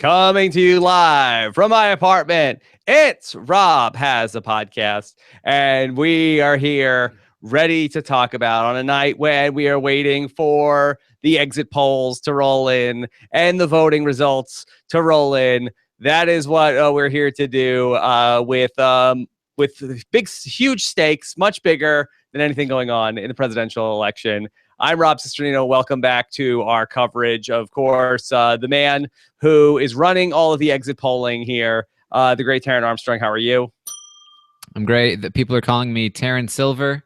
Coming to you live from my apartment, it's Rob Has a Podcast, and we are here ready to talk about on a night when we are waiting for the exit polls to roll in and the voting results to roll in. That is what we're here to do with huge stakes, much bigger than anything going on in the presidential election. I'm Rob Cesternino. Welcome back to our coverage. Of course, the man who is running all of the exit polling here, the great Taran Armstrong. How are you? I'm great. The people are calling me Taran Silver.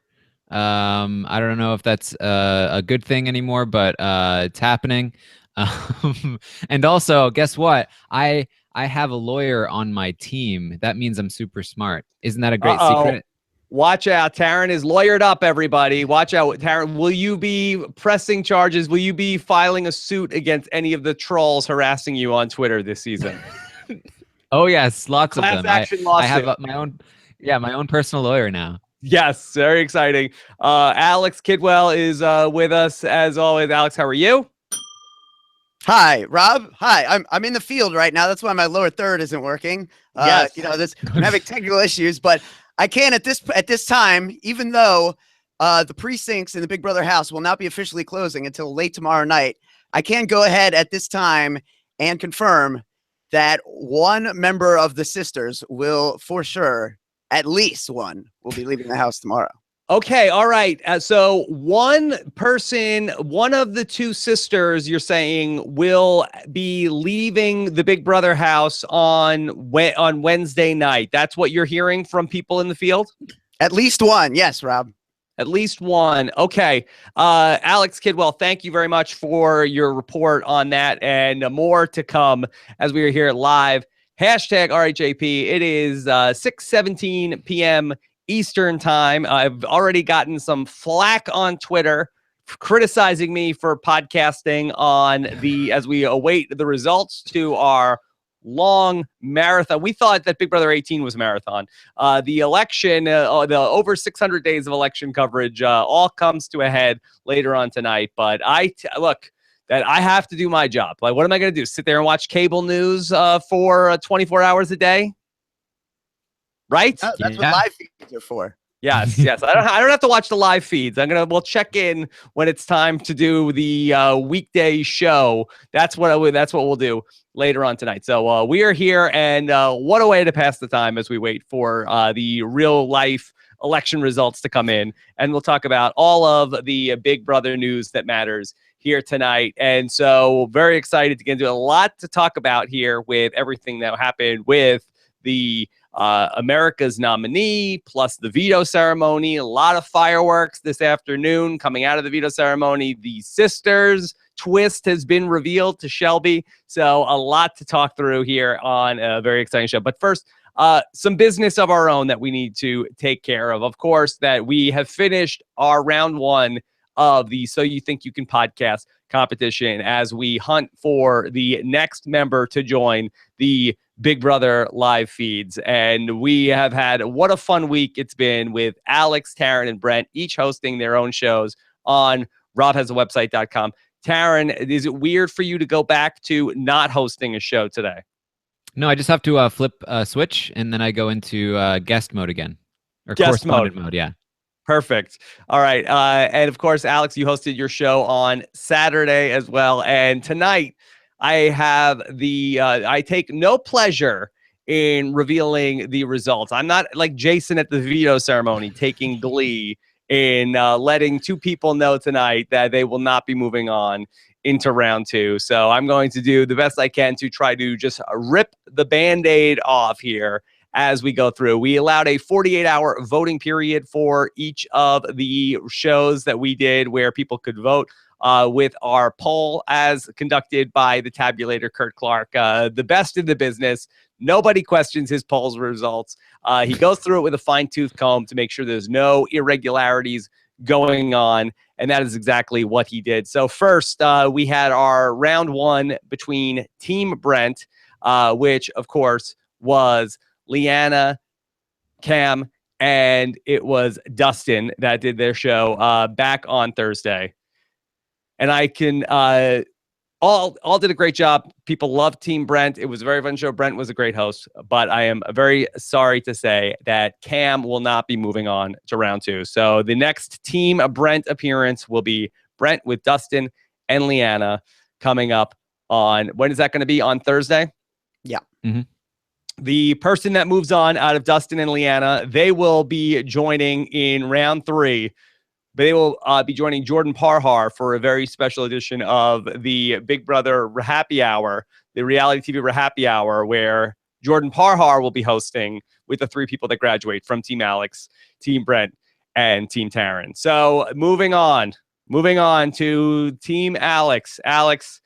I don't know if that's a good thing anymore, but it's happening. And also, guess what? I have a lawyer on my team. That means I'm super smart. Isn't that a great secret? Watch out. Taran is lawyered up, everybody. Watch out. Taran, will you be pressing charges? Will you be filing a suit against any of the trolls harassing you on Twitter this season? Oh, yes. Lots Class of them. action I have lawsuit. my own personal lawyer now. Yes, very exciting. Alex Kidwell is with us as always. Alex, how are you? Hi, Rob. Hi, I'm in the field right now. That's why my lower third isn't working. Yes. I'm having technical issues, but I can at this time, even though the precincts in the Big Brother house will not be officially closing until late tomorrow night. I can go ahead at this time and confirm that one member of the sisters will, for sure, at least one, will be leaving the house tomorrow. Okay, all right. So one person, one of the two sisters, you're saying will be leaving the Big Brother house on Wednesday night. That's what you're hearing from people in the field? At least one. Yes, Rob. At least one. Okay. Alex Kidwell, thank you very much for your report on that, and more to come as we are here live. Hashtag RHAP. It is 6:17 p.m. Eastern time. I've already gotten some flack on Twitter criticizing me for podcasting as we await the results to our long marathon. We thought that Big Brother 18 was a marathon. The election, the over 600 days of election coverage all comes to a head later on tonight. But look, that I have to do my job. Like, what am I going to do? Sit there and watch cable news for 24 hours a day? Right? That's what live feeds are for. Yes. I don't have to watch the live feeds. We'll check in when it's time to do the weekday show. That's what we'll do later on tonight. So we are here, and what a way to pass the time as we wait for the real life election results to come in. And we'll talk about all of the Big Brother news that matters here tonight. And so very excited to get into a lot to talk about here with everything that happened with the America's nominee, plus the veto ceremony. A lot of fireworks this afternoon coming out of the veto ceremony. The sisters twist has been revealed to Shelby. So a lot to talk through here on a very exciting show. But first, some business of our own that we need to take care of. Of course, that we have finished our round one of the So You Think You Can podcast competition as we hunt for the next member to join the Big Brother live feeds. And we have had what a fun week it's been with Alex, Taran, and Brent, each hosting their own shows on robhasawebsite.com. Taran, is it weird for you to go back to not hosting a show today? No, I just have to flip a switch, and then I go into guest mode again. Or guest correspondent mode, yeah. Perfect. All right. And of course, Alex, you hosted your show on Saturday as well. And tonight, I have I take no pleasure in revealing the results. I'm not like Jason at the veto ceremony taking glee in letting two people know tonight that they will not be moving on into round two. So I'm going to do the best I can to try to just rip the Band-Aid off here as we go through. We allowed a 48-hour voting period for each of the shows that we did where people could vote. With our poll as conducted by the tabulator, Kurt Clark, the best in the business. Nobody questions his poll's results. He goes through it with a fine-tooth comb to make sure there's no irregularities going on, and that is exactly what he did. So first, we had our round one between Team Brent, which, of course, was Leanna, Cam, and it was Dustin that did their show back on Thursday. And I can all did a great job. People loved Team Brent. It was a very fun show. Brent was a great host, but I am very sorry to say that Cam will not be moving on to round 2. So the next Team Brent appearance will be Brent with Dustin and Leanna coming up on, when is that going to be? On Thursday? Yeah. Mm-hmm. The person that moves on out of Dustin and Leanna, they will be joining in round 3. But they will be joining Jordan Parhar for a very special edition of the Big Brother Happy Hour, the reality TV Happy Hour, where Jordan Parhar will be hosting with the 3 people that graduate from Team Alex, Team Brent, and Team Taran. So moving on to Team Alex. Alex,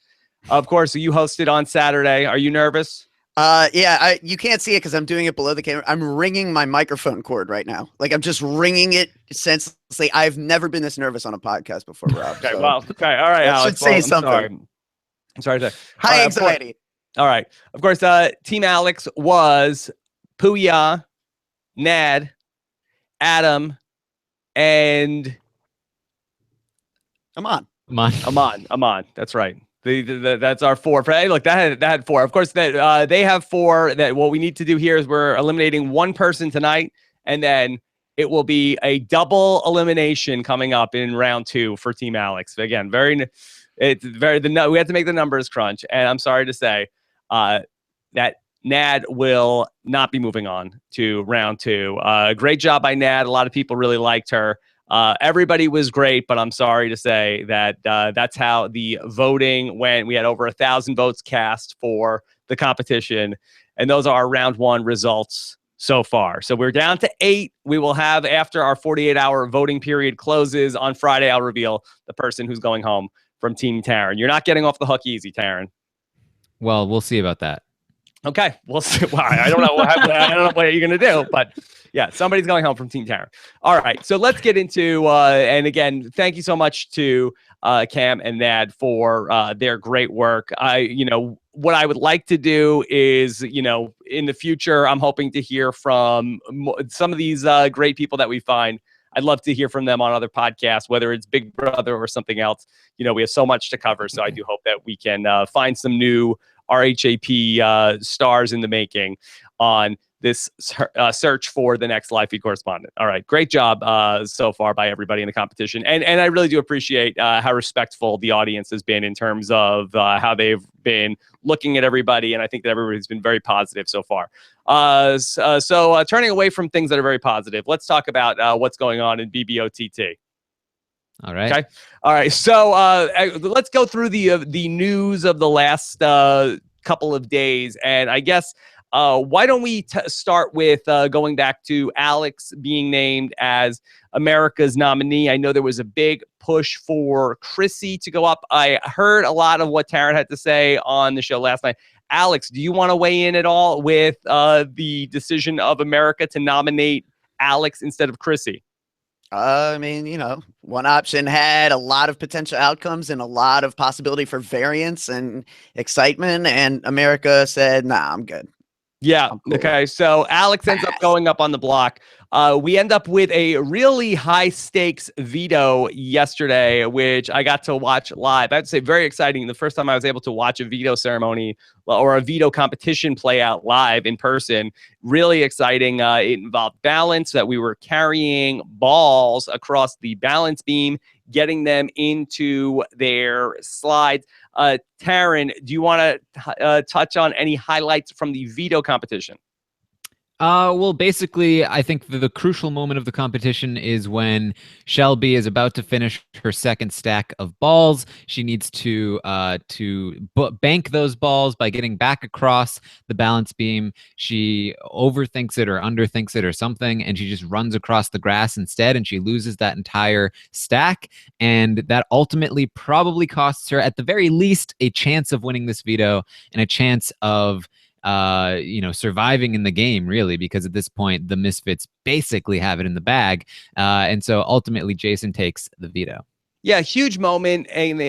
of course, you hosted on Saturday. Are you nervous? Yeah, you can't see it because I'm doing it below the camera. I'm ringing my microphone cord right now. Like, I'm just ringing it senselessly. I've never been this nervous on a podcast before, Rob. Okay, so well, okay, all right, that Alex. should say I'm something. sorry. I'm sorry to say. High anxiety. All right. Of course, Team Alex was Puya, Nad, Adam, and Aman. That's right. That's our 4. Hey, look, that had 4. Of course, that they have 4. That what we need to do here is we're eliminating 1 person tonight, and then it will be a double elimination coming up in round 2 for Team Alex. Again, we have to make the numbers crunch, and I'm sorry to say that Nad will not be moving on to round 2. Great job by Nad. A lot of people really liked her. Everybody was great, but I'm sorry to say that that's how the voting went. We had over 1,000 votes cast for the competition, and those are our round 1 results so far. So we're down to 8. We will have, after our 48-hour voting period closes on Friday, I'll reveal the person who's going home from Team Taran. You're not getting off the hook easy, Taran. Well, we'll see about that. Okay, we'll see. Well, I don't know what you're going to do, but yeah, somebody's going home from Team Taran. All right, so let's get into, and again, thank you so much to Cam and Nad for their great work. What I would like to do is, in the future, I'm hoping to hear from some of these great people that we find. I'd love to hear from them on other podcasts, whether it's Big Brother or something else. We have so much to cover, so I do hope that we can find some new RHAP stars in the making on this search for the next live feed correspondent. All right. Great job so far by everybody in the competition. And I really do appreciate how respectful the audience has been in terms of how they've been looking at everybody. And I think that everybody's been very positive so far. So turning away from things that are very positive, let's talk about what's going on in BBOTT. All right. Okay. All right. So let's go through the news of the last couple of days. And I guess why don't we start with going back to Alex being named as America's nominee. I know there was a big push for Chrissy to go up. I heard a lot of what Taran had to say on the show last night. Alex, do you want to weigh in at all with the decision of America to nominate Alex instead of Chrissy? I mean, one option had a lot of potential outcomes and a lot of possibility for variance and excitement. And America said, nah, I'm good. Yeah. I'm cool. Okay. So Alex ends up going up on the block. We end up with a really high stakes veto yesterday, which I got to watch live. I have to say, very exciting. The first time I was able to watch a veto ceremony or a veto competition play out live in person. Really exciting. It involved balance, that we were carrying balls across the balance beam, getting them into their slides. Taran, do you want to touch on any highlights from the veto competition? Well, basically, I think the crucial moment of the competition is when Shelby is about to finish her second stack of balls. She needs to bank those balls by getting back across the balance beam. She overthinks it or underthinks it or something, and she just runs across the grass instead, and she loses that entire stack. And that ultimately probably costs her, at the very least, a chance of winning this veto and a chance of surviving in the game, really, because at this point the Misfits basically have it in the bag, and so ultimately Jason takes the veto. Yeah, huge moment, and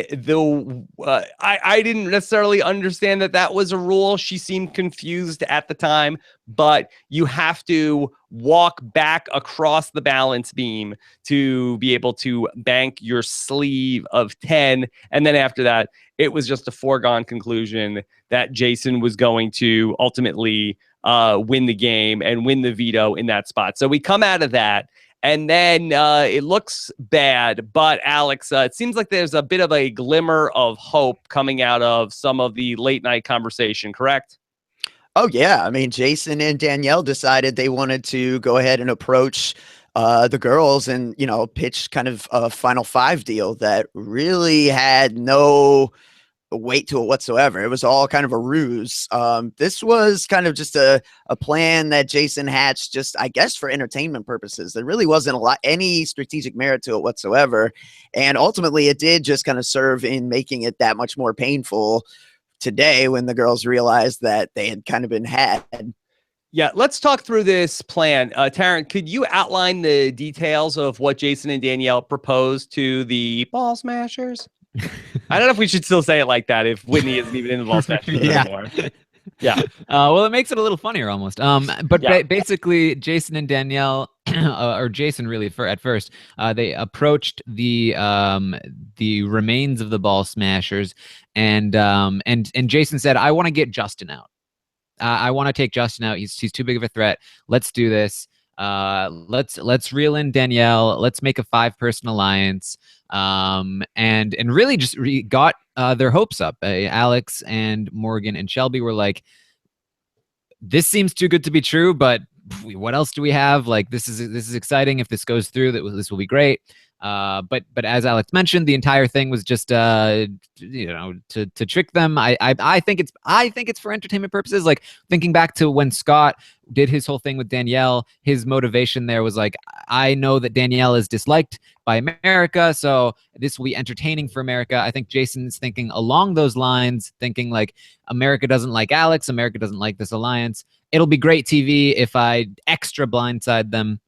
I didn't necessarily understand that was a rule. She seemed confused at the time, but you have to walk back across the balance beam to be able to bank your sleeve of 10, and then after that, it was just a foregone conclusion that Jason was going to ultimately win the game and win the veto in that spot. So we come out of that. And then it looks bad, but Alex, it seems like there's a bit of a glimmer of hope coming out of some of the late night conversation, correct? Oh yeah, I mean, Jason and Danielle decided they wanted to go ahead and approach the girls and pitch kind of a Final Five deal that really had no weight to it whatsoever. It was all kind of a ruse. This was kind of just a plan that Jason hatched just, I guess, for entertainment purposes. There really wasn't any strategic merit to it whatsoever. And ultimately it did just kind of serve in making it that much more painful today when the girls realized that they had kind of been had. Yeah, let's talk through this plan. Taran, could you outline the details of what Jason and Danielle proposed to the ball smashers? I don't know if we should still say it like that if Whitney isn't even in the ball smashers anymore. Yeah. Well, it makes it a little funnier almost. But Yeah. basically, Jason and Danielle, or Jason really, at first, they approached the remains of the ball smashers, and Jason said, "I want to get Justin out. I want to take Justin out. He's too big of a threat. Let's do this. Let's reel in Danielle. Let's make a 5-person alliance." And really just got their hopes up. Alex and Morgan and Shelby were like, "This seems too good to be true, but what else do we have? Like, this is exciting. If this goes through, this will be great." But as Alex mentioned, the entire thing was just to trick them. I think it's for entertainment purposes. Like, thinking back to when Scott did his whole thing with Danielle, his motivation there was like, I know that Danielle is disliked by America, so this will be entertaining for America. I think Jason's thinking along those lines, thinking like, America doesn't like Alex, America doesn't like this alliance. It'll be great TV if I extra blindside them.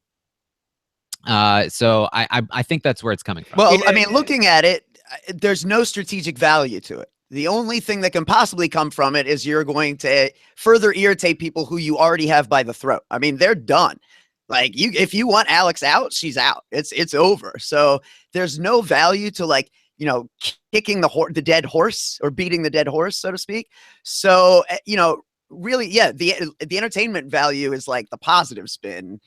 So I think that's where it's coming from. Well, I mean, looking at it, there's no strategic value to it. The only thing that can possibly come from it is you're going to further irritate people who you already have by the throat. I mean, they're done. Like, if you want Alex out, she's out. It's over. So there's no value to, like, kicking the dead horse or beating the dead horse, so to speak. So, really, yeah, the entertainment value is like the positive spin.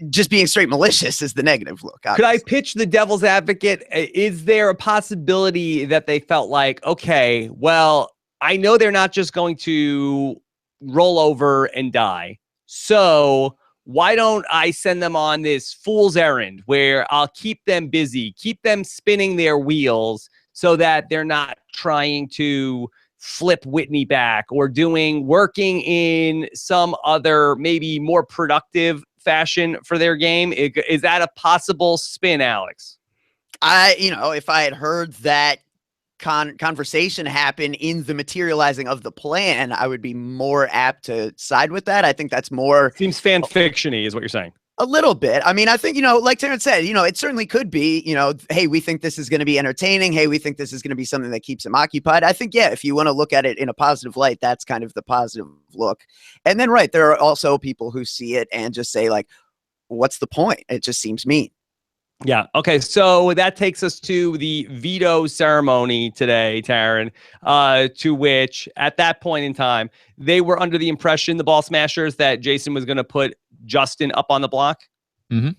Just being straight malicious is the negative look. Obviously. Could I pitch the devil's advocate? Is there a possibility that they felt like, okay, well, I know they're not just going to roll over and die. So why don't I send them on this fool's errand where I'll keep them busy, keep them spinning their wheels so that they're not trying to flip Whitney back or working in some other, maybe more productive fashion for their game? Is that a possible spin, Alex? If I had heard that conversation happen in the materializing of the plan, I would be more apt to side with that. I think that's more seems fan fiction-y is what you're saying. A little bit. I mean, I think, like Taran said, it certainly could be, hey, we think this is going to be entertaining. Hey, we think this is going to be something that keeps him occupied. I think, yeah, if you want to look at it in a positive light, that's kind of the positive look. And then, right, there are also people who see it and just say, like, what's the point? It just seems mean. Yeah. Okay. So that takes us to the veto ceremony today, Taran, to which at that point in time, they were under the impression, the ball smashers, that Jason was going to put Justin up on the block. Mm-hmm.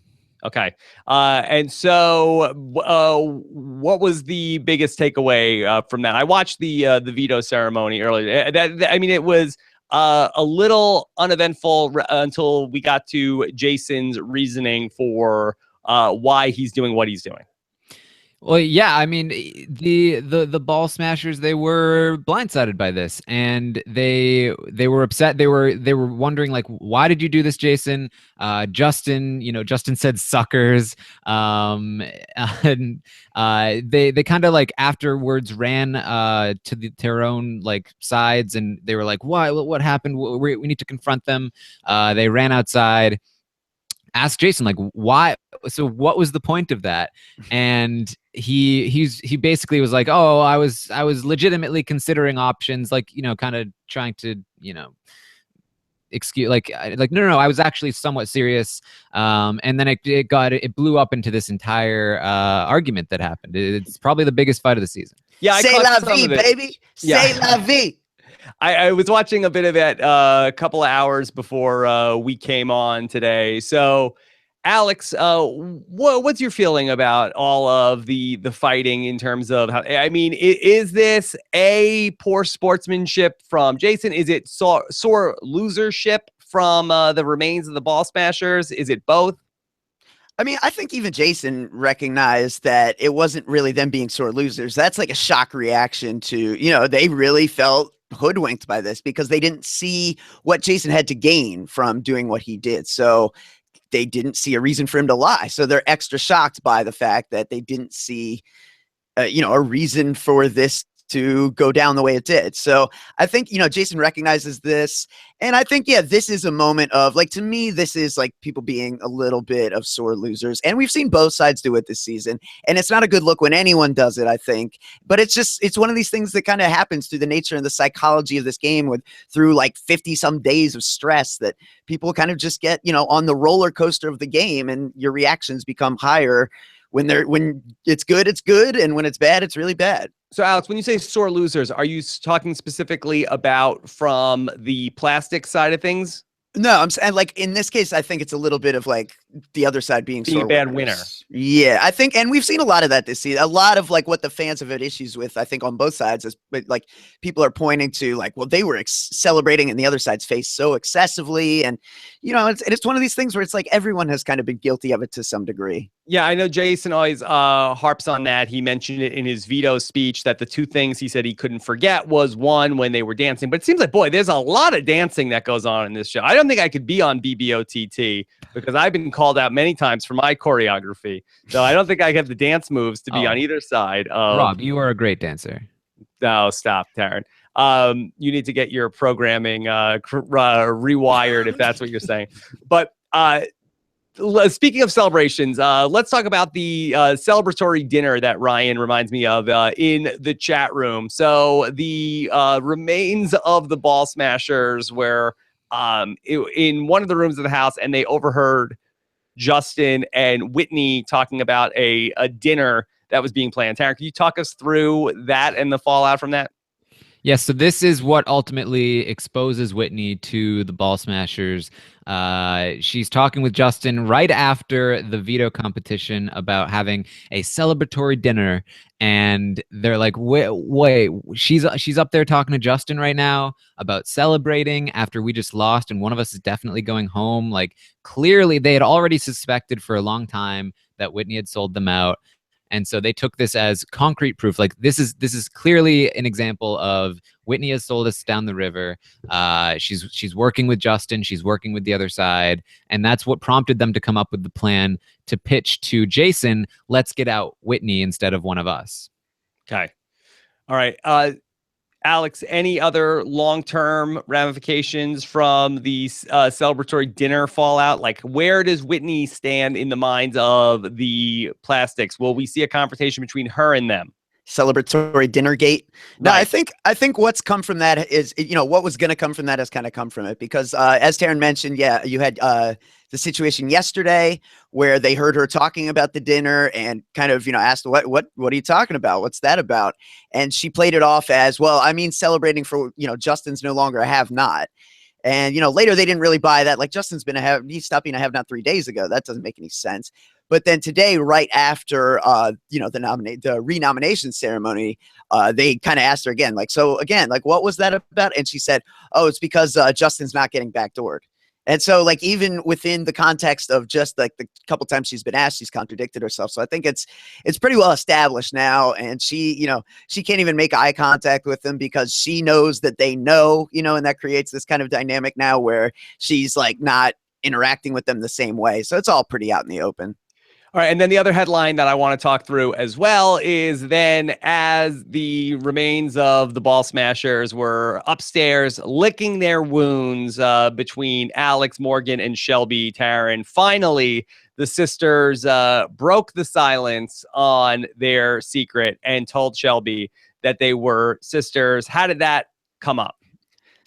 Okay. And so what was the biggest takeaway from that? I watched the veto ceremony earlier. It was a little uneventful until we got to Jason's reasoning for why he's doing what he's doing. Well, yeah, I mean, the ball smashers, they were blindsided by this, and they were upset. They were wondering, like, why did you do this, Jason? Justin said suckers. And they kind of, like, afterwards ran to their own, like, sides, and they were like, why? What happened? We need to confront them. They ran outside. asked Jason, like, why? So what was the point of that? And he basically was like, oh, I was legitimately considering options, like, kind of trying to, excuse, like no, I was actually somewhat serious. And then it blew up into this entire argument that happened. It's probably the biggest fight of the season. Yeah, say la vie, baby. Yeah. Say la vie. I was watching a bit of it a couple of hours before we came on today. So, Alex, what's your feeling about all of the fighting in terms of how? I mean, is this a poor sportsmanship from Jason? Is it sore losership from the remains of the Ball Smashers? Is it both? I mean, I think even Jason recognized that it wasn't really them being sore losers. That's like a shock reaction to, they really felt hoodwinked by this because they didn't see what Jason had to gain from doing what he did. So they didn't see a reason for him to lie. So they're extra shocked by the fact that they didn't see, a reason for this to go down the way it did. So I think, Jason recognizes this. And I think, this is a moment of, like, to me, this is like people being a little bit of sore losers. And we've seen both sides do it this season. And it's not a good look when anyone does it, I think. But it's one of these things that kind of happens through the nature and the psychology of this game through like 50 some days of stress that people kind of just get, on the roller coaster of the game, and your reactions become higher when it's good, it's good. And when it's bad, it's really bad. So, Alex, when you say sore losers, are you talking specifically about from the plastic side of things? No, I'm saying, like, in this case, I think it's a little bit of like the other side being a bad winner. Yeah, I think, and we've seen a lot of that this season. A lot of like what the fans have had issues with, I think, on both sides is, like, people are pointing to like, well, they were celebrating in the other side's face so excessively, and it's one of these things where it's like everyone has kind of been guilty of it to some degree. Yeah, I know Jason always harps on that. He mentioned it in his veto speech that the two things he said he couldn't forget was, one, when they were dancing. But it seems like, boy, there's a lot of dancing that goes on in this show. I don't think I could be on BBOTT because I've been called out many times for my choreography. So I don't think I have the dance moves to be on either side. Rob, you are a great dancer. No, stop, Taran. You need to get your programming rewired if that's what you're saying. But speaking of celebrations, let's talk about the celebratory dinner that Ryan reminds me of in the chat room. So the remains of the Ball Smashers were in one of the rooms of the house, and they overheard Justin and Whitney talking about a dinner that was being planned. Taran, can you talk us through that and the fallout from that? Yes, so this is what ultimately exposes Whitney to the Ball Smashers. She's talking with Justin right after the veto competition about having a celebratory dinner, and they're like, wait, she's up there talking to Justin right now about celebrating after we just lost, and one of us is definitely going home. Like, clearly they had already suspected for a long time that Whitney had sold them out. And so they took this as concrete proof. Like, this is clearly an example of Whitney has sold us down the river. She's working with Justin. She's working with the other side. And that's what prompted them to come up with the plan to pitch to Jason, let's get out Whitney instead of one of us. Okay. All right. Alex, any other long-term ramifications from the celebratory dinner fallout? Like, where does Whitney stand in the minds of the Plastics? Will we see a confrontation between her and them? Celebratory dinner gate. No, Right. I think what's come from that is, what was going to come from that has kind of come from it, because as Taran mentioned, you had the situation yesterday where they heard her talking about the dinner and kind of, asked, what are you talking about? What's that about? And she played it off as, well, I mean, celebrating for, Justin's no longer a have not. And, later they didn't really buy that. Like, Justin's been he stopped being a have not 3 days ago. That doesn't make any sense. But then today, right after, the renomination ceremony, they kind of asked her again, like, so again, like, what was that about? And she said, oh, it's because Justin's not getting backdoored. And so, like, even within the context of just like the couple times she's been asked, she's contradicted herself. So I think it's pretty well established now. And she can't even make eye contact with them because she knows that they know, and that creates this kind of dynamic now where she's like not interacting with them the same way. So it's all pretty out in the open. All right, and then the other headline that I want to talk through as well is then as the remains of the Ball Smashers were upstairs licking their wounds between Alex, Morgan, and Shelby Taran, finally the sisters broke the silence on their secret and told Shelby that they were sisters. How did that come up?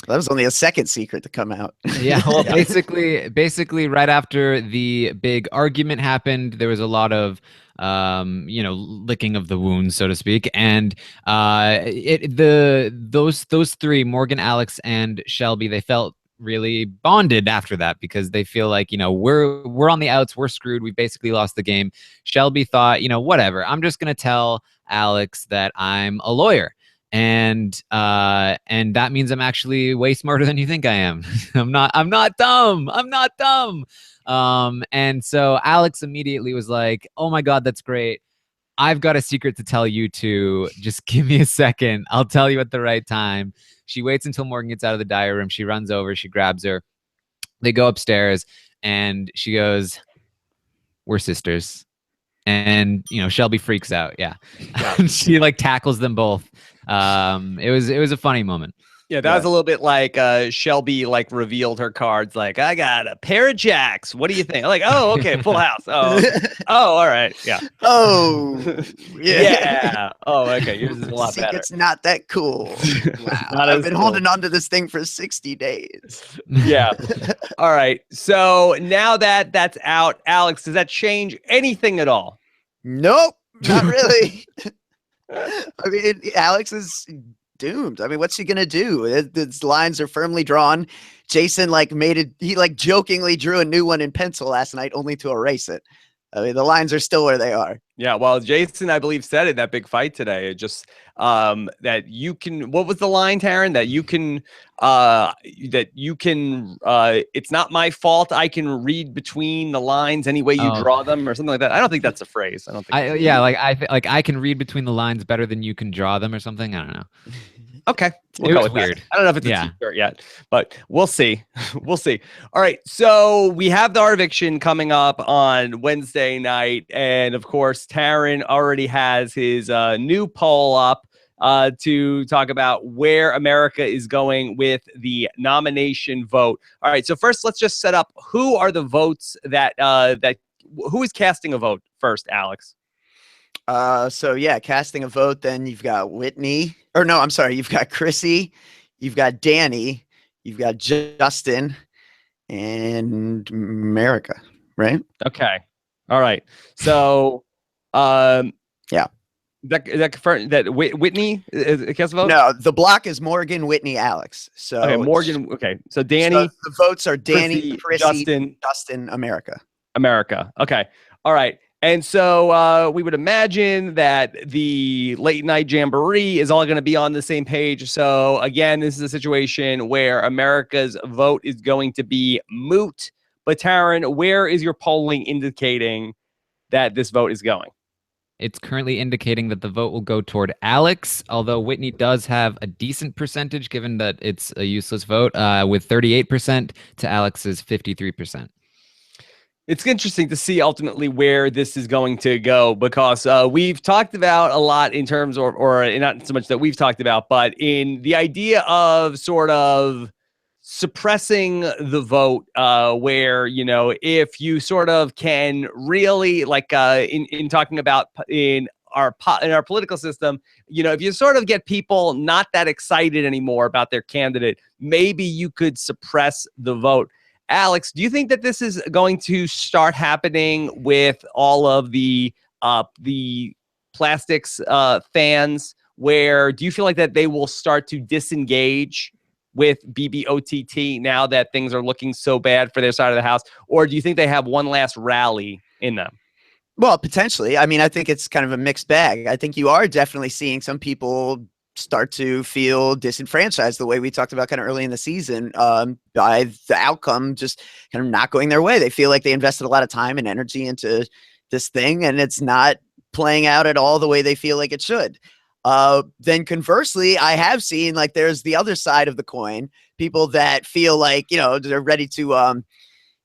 That was only a second secret to come out. Yeah, well, basically, right after the big argument happened, there was a lot of, licking of the wounds, so to speak, and those three, Morgan, Alex, and Shelby, they felt really bonded after that because they feel like we're on the outs, we're screwed, we basically lost the game. Shelby thought, whatever, I'm just gonna tell Alex that I'm a lawyer. And that means I'm actually way smarter than you think I am. I'm not dumb. And so Alex immediately was like, oh my God, that's great. I've got a secret to tell you two. Just give me a second. I'll tell you at the right time. She waits until Morgan gets out of the diary room. She runs over, she grabs her. They go upstairs and she goes, we're sisters. And Shelby freaks out. Yeah. She like tackles them both. It was a funny moment. Yeah, that was a little bit like Shelby like revealed her cards. Like, I got a pair of jacks. What do you think? Like, oh, okay, full house. Oh, all right, yeah. Oh, yeah. Oh, okay. Yours is a lot better. It's not that cool. Wow, I've been holding on to this thing for 60 days. Yeah. All right. So now that that's out, Alex, does that change anything at all? Nope, not really. I mean, Alex is doomed. I mean, what's she gonna do? Its lines are firmly drawn. Jason he jokingly drew a new one in pencil last night, only to erase it. I mean, the lines are still where they are. Yeah, well, Jason, I believe, said in that big fight today, just that you can. What was the line, Taran? That you can. It's not my fault. I can read between the lines any way you draw them, or something like that. I don't think that's a phrase. I don't think. I can read between the lines better than you can draw them, or something. I don't know. Okay. It was weird. That. I don't know if it's a t-shirt yet, but we'll see. We'll see. All right. So we have the eviction coming up on Wednesday night. And of course, Taran already has his new poll up to talk about where America is going with the nomination vote. All right. So first, let's just set up who are the votes that who is casting a vote first, Alex? So yeah, casting a vote, then you've got Whitney, or no, I'm sorry, you've got Chrissy, you've got Danny, you've got Justin, and America, right? Okay. All right. So, yeah. That Whitney is cast a vote? No, the block is Morgan, Whitney, Alex. So okay, Morgan. Okay, so Danny. So the votes are Danny, Chrissy, Justin, America. Okay. All right. And so we would imagine that the late night jamboree is all going to be on the same page. So again, this is a situation where America's vote is going to be moot. But Taran, where is your polling indicating that this vote is going? It's currently indicating that the vote will go toward Alex, although Whitney does have a decent percentage given that it's a useless vote, with 38% to Alex's 53%. It's interesting to see ultimately where this is going to go because we've talked about a lot in terms or not so much that we've talked about, but in the idea of sort of suppressing the vote where, if you sort of can really like in talking about in our political system, if you sort of get people not that excited anymore about their candidate, maybe you could suppress the vote. Alex, do you think that this is going to start happening with all of the plastics fans? Where do you feel like that they will start to disengage with BBOTT now that things are looking so bad for their side of the house? Or do you think they have one last rally in them? Well, potentially. I mean, I think it's kind of a mixed bag. I think you are definitely seeing some people start to feel disenfranchised the way we talked about kind of early in the season by the outcome just kind of not going their way. They feel like they invested a lot of time and energy into this thing and it's not playing out at all the way they feel like it should. Then conversely, I have seen like there's the other side of the coin, people that feel like, they're ready to,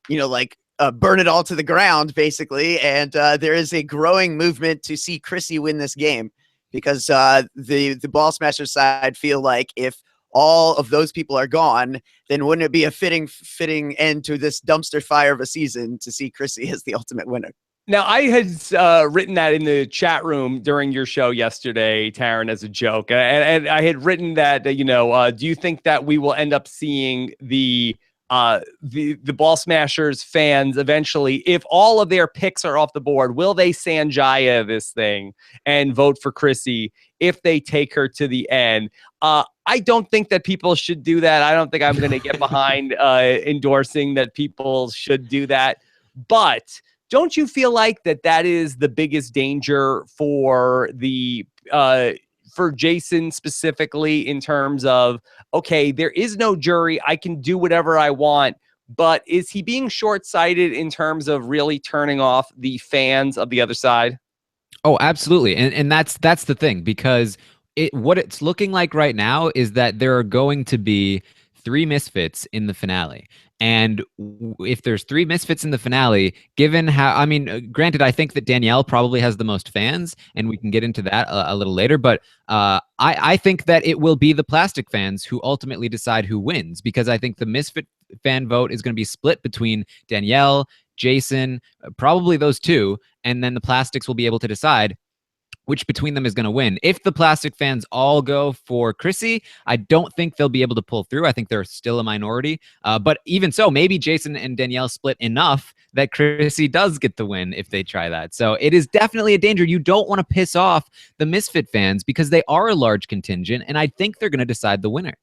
like burn it all to the ground, basically. And there is a growing movement to see Chrissy win this game because the Ball Smashers side feel like if all of those people are gone, then wouldn't it be a fitting end to this dumpster fire of a season to see Chrissy as the ultimate winner? Now, I had written that in the chat room during your show yesterday, Taran, as a joke. And I had written that, do you think that we will end up seeing the Ball Smashers fans eventually, if all of their picks are off the board, will they Sanjaya this thing and vote for Chrissy if they take her to the end? I don't think that people should do that. I don't think I'm going to get behind endorsing that people should do that. But don't you feel like that is the biggest danger for for Jason specifically, in terms of, okay, there is no jury, I can do whatever I want, but is he being short-sighted in terms of really turning off the fans of the other side? Oh, absolutely. And that's the thing, because what it's looking like right now is that there are going to be 3 misfits in the finale. And if there's 3 misfits in the finale, given how, I mean, granted, I think that Danielle probably has the most fans, and we can get into that a little later, but I think that it will be the plastic fans who ultimately decide who wins, because I think the misfit fan vote is going to be split between Danielle, Jason, probably those 2, and then the plastics will be able to decide which between them is going to win. If the plastic fans all go for Chrissy, I don't think they'll be able to pull through. I think they're still a minority. But even so, maybe Jason and Danielle split enough that Chrissy does get the win if they try that. So it is definitely a danger. You don't want to piss off the misfit fans because they are a large contingent, and I think they're going to decide the winner.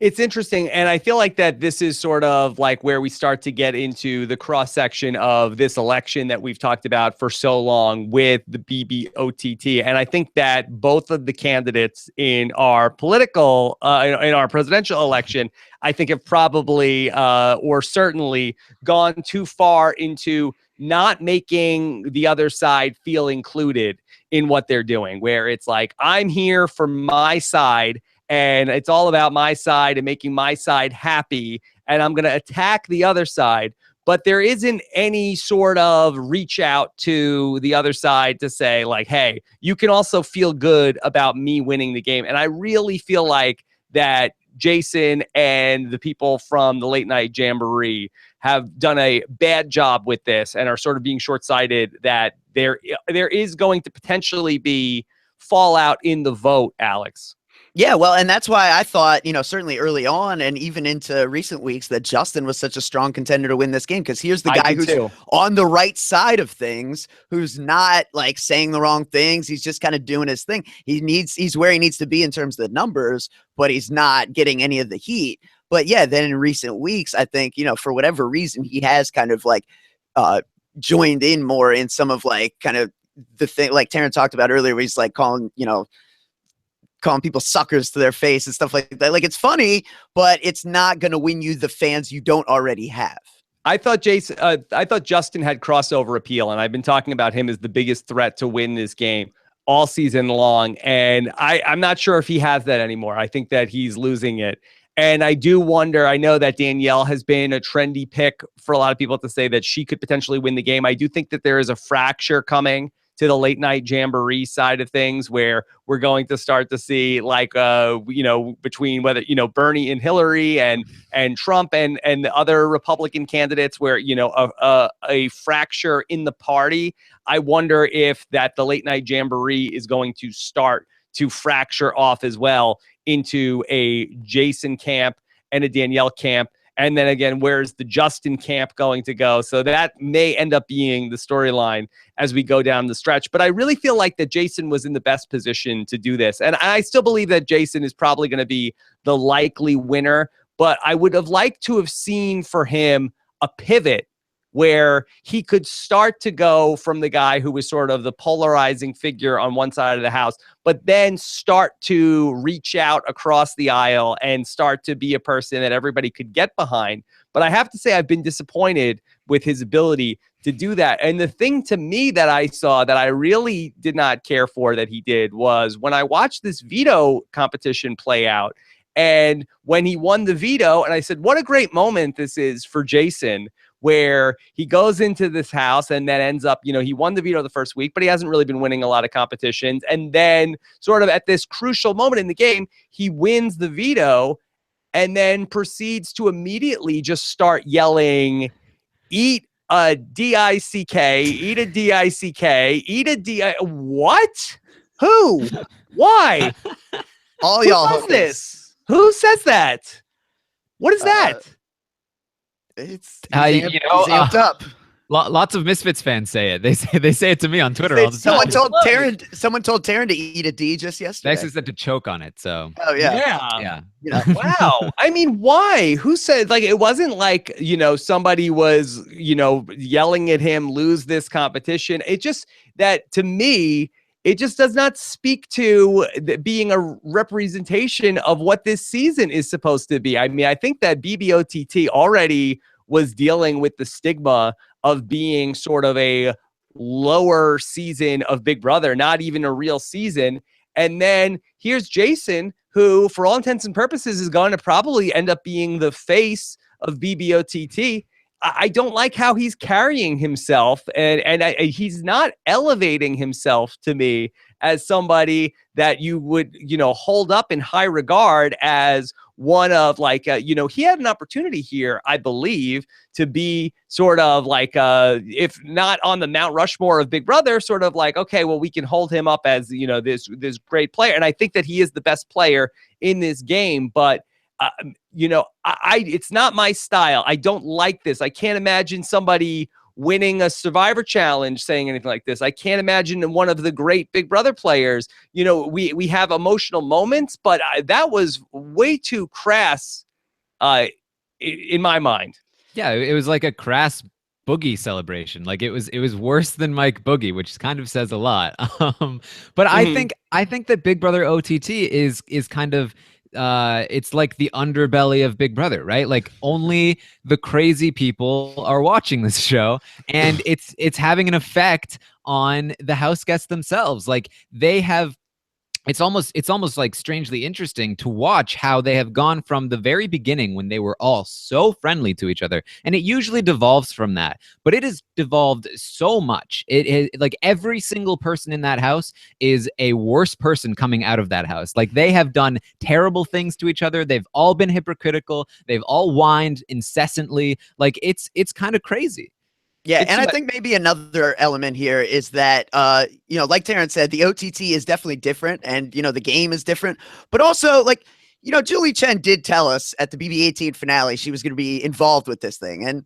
It's interesting, and I feel like that this is sort of like where we start to get into the cross-section of this election that we've talked about for so long with the BBOTT. And I think that both of the candidates in our political, in our presidential election, I think have probably or certainly gone too far into not making the other side feel included in what they're doing, where it's like, I'm here for my side, and it's all about my side and making my side happy, and I'm going to attack the other side. But there isn't any sort of reach out to the other side to say, like, hey, you can also feel good about me winning the game. And I really feel like that Jason and the people from the Late Night Jamboree have done a bad job with this and are sort of being short-sighted, that there is going to potentially be fallout in the vote, Alex. Yeah, well, and that's why I thought, certainly early on and even into recent weeks, that Justin was such a strong contender to win this game, because here's the guy who's on the right side of things, who's not like saying the wrong things. He's just kind of doing his thing. He's where he needs to be in terms of the numbers, but he's not getting any of the heat. But yeah, then in recent weeks, I think, for whatever reason, he has kind of like joined in more in some of like kind of the thing like Taran talked about earlier, where he's like calling people suckers to their face and stuff like that. Like, it's funny, but it's not going to win you the fans you don't already have. I thought Justin had crossover appeal, and I've been talking about him as the biggest threat to win this game all season long. And I'm not sure if he has that anymore. I think that he's losing it. And I do wonder, I know that Danielle has been a trendy pick for a lot of people to say that she could potentially win the game. I do think that there is a fracture coming to the Late Night Jamboree side of things, where we're going to start to see, like, between whether, Bernie and Hillary and Trump and the other Republican candidates, where, a fracture in the party. I wonder if that the Late Night Jamboree is going to start to fracture off as well into a Jason camp and a Danielle camp. And then again, where's the Justin camp going to go? So that may end up being the storyline as we go down the stretch. But I really feel like that Jason was in the best position to do this. And I still believe that Jason is probably going to be the likely winner. But I would have liked to have seen for him a pivot where he could start to go from the guy who was sort of the polarizing figure on one side of the house, but then start to reach out across the aisle and start to be a person that everybody could get behind. But I have to say, I've been disappointed with his ability to do that. And the thing to me that I saw that I really did not care for that he did was when I watched this veto competition play out, and when he won the veto, and I said, what a great moment this is for Jason, where he goes into this house and then ends up, he won the veto the first week, but he hasn't really been winning a lot of competitions. And then sort of at this crucial moment in the game, he wins the veto and then proceeds to immediately just start yelling, eat a D-I-C-K, eat a D-I-C-K, eat a D-I... What? Who? Why? All Who y'all does hookers. this? Who says that? What is that? He's you know, he's amped up. Lots of Misfits fans say it. They say it to me on Twitter all the time. Someone told Taran to eat a D just They yesterday. actually said to choke on it. So Oh yeah. yeah. You know, Wow. I mean, why? Who said, like, it wasn't like, somebody was, yelling at him, lose this competition. It just, that to me, it just does not speak to being a representation of what this season is supposed to be. I mean, I think that BBOTT already was dealing with the stigma of being sort of a lower season of Big Brother, not even a real season. And then here's Jason, who for all intents and purposes is going to probably end up being the face of BBOTT. I don't like how he's carrying himself, and he's not elevating himself to me as somebody that you would, hold up in high regard as one of like, he had an opportunity here, I believe, to be sort of like, if not on the Mount Rushmore of Big Brother, sort of like, okay, well, we can hold him up as, this great player. And I think that he is the best player in this game, but it's not my style. I don't like this. I can't imagine somebody winning a Survivor Challenge saying anything like this. I can't imagine one of the great Big Brother players. We have emotional moments, but that was way too crass in my mind. Yeah, it was like a crass Boogie celebration. Like it was worse than Mike Boogie, which kind of says a lot. But I think that Big Brother OTT is kind of it's like the underbelly of Big Brother, right? Like only the crazy people are watching this show, and it's having an effect on the house guests themselves. Like they have. It's almost like strangely interesting to watch how they have gone from the very beginning when they were all so friendly to each other, and it usually devolves from that, but it has devolved so much. Like every single person in that house is a worse person coming out of that house. Like they have done terrible things to each other. They've all been hypocritical. They've all whined incessantly. Like it's kind of crazy. Yeah, and I think maybe another element here is that, like Taran said, the OTT is definitely different, and, the game is different. But also, like, Julie Chen did tell us at the BB18 finale she was going to be involved with this thing, and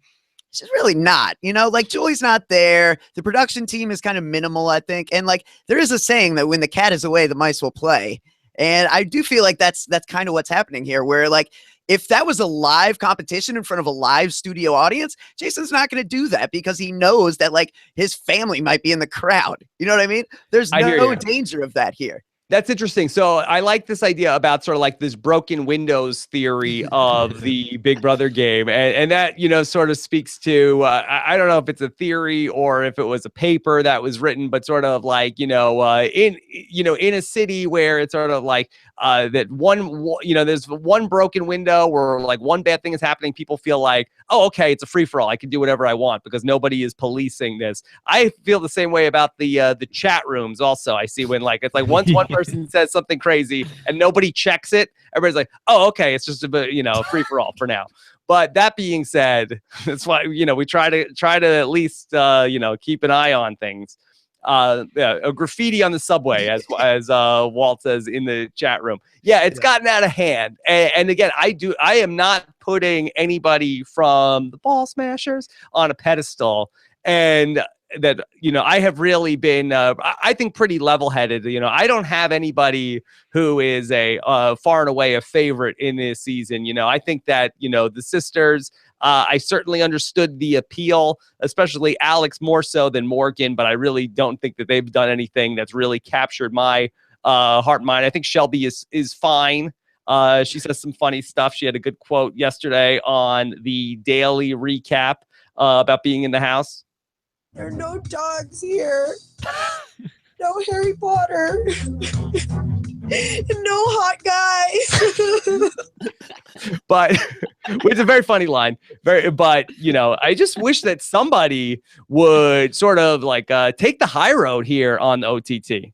she's really not. Like, Julie's not there. The production team is kind of minimal, I think. And, like, there is a saying that when the cat is away, the mice will play. And I do feel like that's kind of what's happening here, where, like, if that was a live competition in front of a live studio audience, Jason's not going to do that because he knows that, like, his family might be in the crowd. You know what I mean? There's no danger of that here. That's interesting. So I like this idea about sort of like this broken windows theory of the Big Brother game. And that, sort of speaks to, I don't know if it's a theory or if it was a paper that was written, but sort of like, in a city where it's sort of like that one, there's one broken window where like one bad thing is happening. People feel like, oh, okay, it's a free for all. I can do whatever I want because nobody is policing this. I feel the same way about the chat rooms. Also, I see when like, it's like once one person says something crazy and nobody checks it, everybody's like, oh, okay, it's just a free for all for now. But that being said, that's why we try to at least keep an eye on things. A graffiti on the subway, as Walt says in the chat room. Yeah, it's gotten out of hand. And again, I am not putting anybody from the Ball Smashers on a pedestal, and that I have really been I think pretty level-headed. I don't have anybody who is a far and away a favorite in this season. I think that the sisters, I certainly understood the appeal, especially Alex more so than Morgan, but I really don't think that they've done anything that's really captured my heart and mind. I think Shelby is fine. She says some funny stuff. She had a good quote yesterday on the daily recap about being in the house. There are no dogs here. No Harry Potter. No hot guys. But Which is a very funny line. But you know, I just wish that somebody would sort of like take the high road here on the OTT.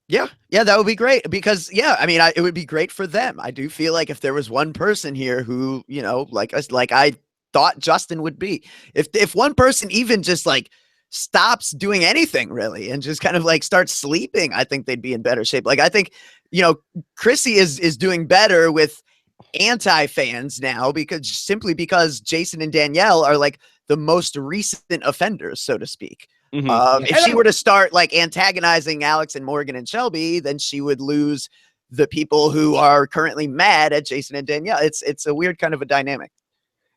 Yeah, that would be great because I mean, it would be great for them. I do feel like if there was one person here who, you know, like I thought Justin would be, if one person even just like stops doing anything really and just kind of like starts sleeping, I think they'd be in better shape. Like I think, you know, Chrissy is doing better with anti-fans now because Jason and Danielle are like the most recent offenders, so to speak. If she were to start like antagonizing Alex and Morgan and Shelby, then she would lose the people who are currently mad at Jason and Danielle. It's a weird kind of a dynamic.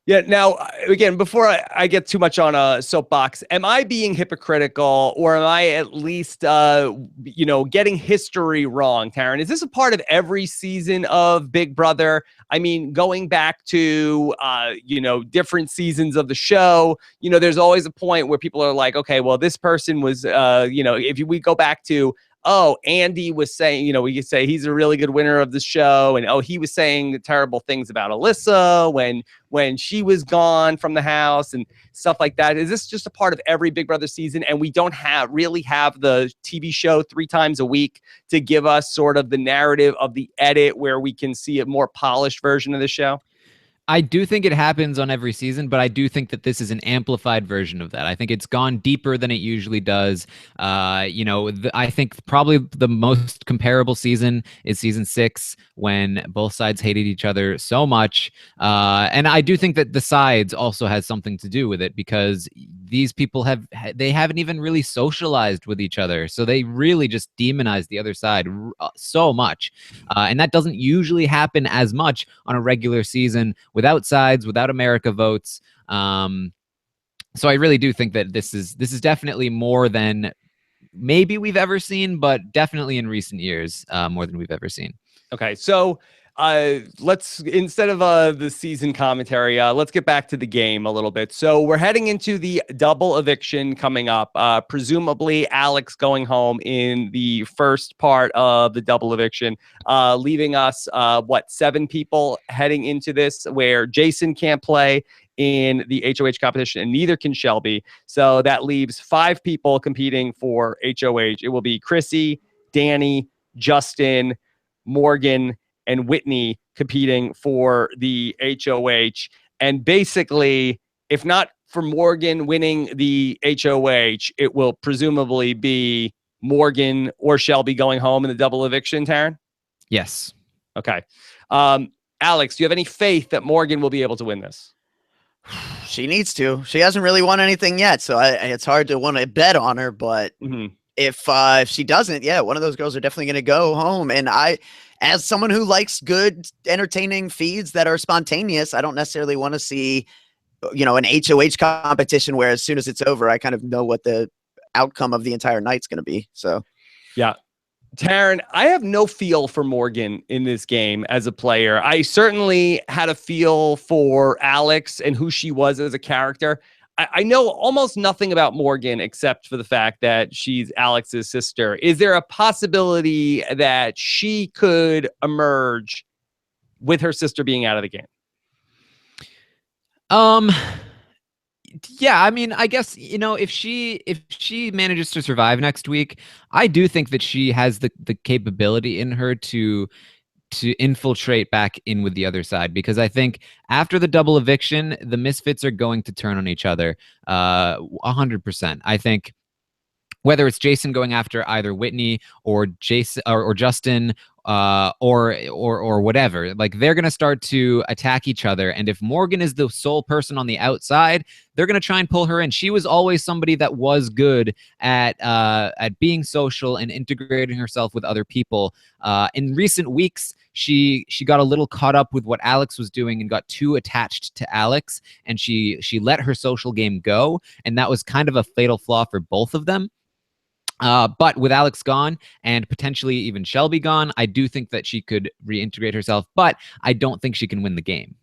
Yeah. Now, again, before I get too much on a soapbox, am I being hypocritical, or am I at least, you know, getting history wrong, Taran? Is this a part of every season of Big Brother? I mean, going back to, you know, different seasons of the show, you know, there's always a point where people are like, okay, well, this person was, you know, if we go back to, oh, Andy was saying, you know, we could say he's a really good winner of the show. And, oh, he was saying terrible things about Alyssa when she was gone from the house and stuff like that. Is this just a part of every Big Brother season? And we don't really have the TV show 3 times a week to give us sort of the narrative of the edit where we can see a more polished version of the show? I do think it happens on every season, but I do think that this is an amplified version of that. I think it's gone deeper than it usually does. You know, I think probably the most comparable season is season 6 when both sides hated each other so much. And I do think that the sides also has something to do with it because these people haven't even really socialized with each other. So they really just demonize the other side so much. And that doesn't usually happen as much on a regular season without sides, without America votes. So I really do think that this is definitely more than maybe we've ever seen, but definitely in recent years, more than we've ever seen. Okay, so let's, instead of the season commentary, let's get back to the game a little bit. So we're heading into the double eviction coming up. Presumably Alex going home in the first part of the double eviction, leaving us 7 people heading into this, where Jason can't play in the HOH competition and neither can Shelby. So that leaves 5 people competing for HOH. It will be Chrissy, Danny, Justin, Morgan, and Whitney competing for the HOH. And basically, if not for Morgan winning the HOH, it will presumably be Morgan or Shelby going home in the double eviction, Taran? Yes. Okay. Alex, do you have any faith that Morgan will be able to win this? She needs to. She hasn't really won anything yet, so it's hard to want to bet on her. But if she doesn't, one of those girls are definitely going to go home. And as someone who likes good, entertaining feeds that are spontaneous, I don't necessarily want to see, you know, an HOH competition where as soon as it's over, I kind of know what the outcome of the entire night's going to be. So, yeah. Taran, I have no feel for Morgan in this game as a player. I certainly had a feel for Alex and who she was as a character. I know almost nothing about Morgan except for the fact that she's Alex's sister. Is there a possibility that she could emerge with her sister being out of the game? Yeah, I mean, I guess, you know, if she manages to survive next week, I do think that she has the capability in her to infiltrate back in with the other side, because I think after the double eviction, the misfits are going to turn on each other 100%. I think whether it's Jason going after either Whitney or Jason or Justin or whatever, like they're going to start to attack each other. And if Morgan is the sole person on the outside, they're going to try and pull her in. She was always somebody that was good at being social and integrating herself with other people. In recent weeks, she got a little caught up with what Alex was doing and got too attached to Alex, and she let her social game go, and that was kind of a fatal flaw for both of them. But with Alex gone and potentially even Shelby gone, I do think that she could reintegrate herself, but I don't think she can win the game.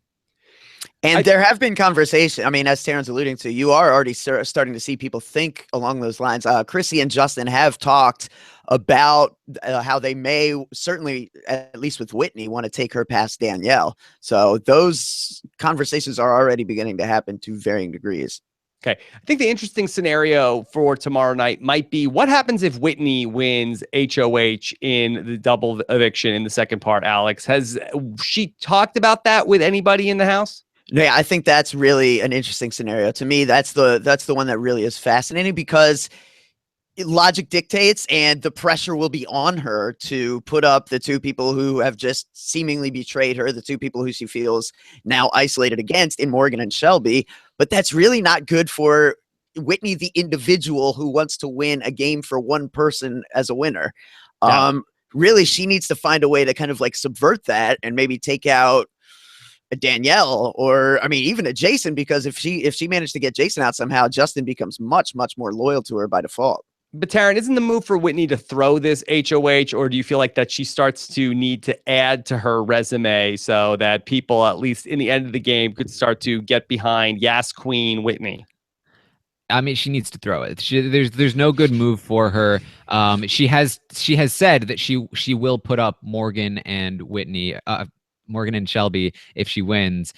And there have been conversations. I mean, as Taran's alluding to, you are already starting to see people think along those lines. Chrissy and Justin have talked about how they may, certainly, at least with Whitney, want to take her past Danielle. So those conversations are already beginning to happen to varying degrees. Okay. I think the interesting scenario for tomorrow night might be what happens if Whitney wins HOH in the double eviction in the second part, Alex. Has she talked about that with anybody in the house? Yeah, I think that's really an interesting scenario. To me, that's the one that really is fascinating because logic dictates and the pressure will be on her to put up the two people who have just seemingly betrayed her, the two people who she feels now isolated against in Morgan and Shelby. But that's really not good for Whitney, the individual who wants to win a game for one person as a winner. Yeah. Really, she needs to find a way to kind of like subvert that and maybe take out a Danielle or, I mean, even a Jason, because if she managed to get Jason out somehow, Justin becomes much, much more loyal to her by default. But Taran, isn't the move for Whitney to throw this HOH, or do you feel like that she starts to need to add to her resume so that people, at least in the end of the game, could start to get behind Yas Queen Whitney? I mean, she needs to throw it. There's no good move for her. She has said that she will put up Morgan and Whitney, Morgan and Shelby if she wins,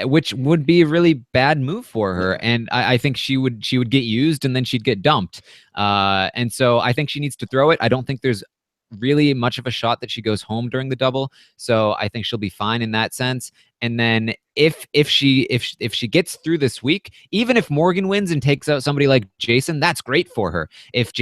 which would be a really bad move for her. And I think she would get used and then she'd get dumped. And so I think she needs to throw it. I don't think there's really much of a shot that she goes home during the double. So I think she'll be fine in that sense. And then if she gets through this week, even if Morgan wins and takes out somebody like Jason, that's great for her. If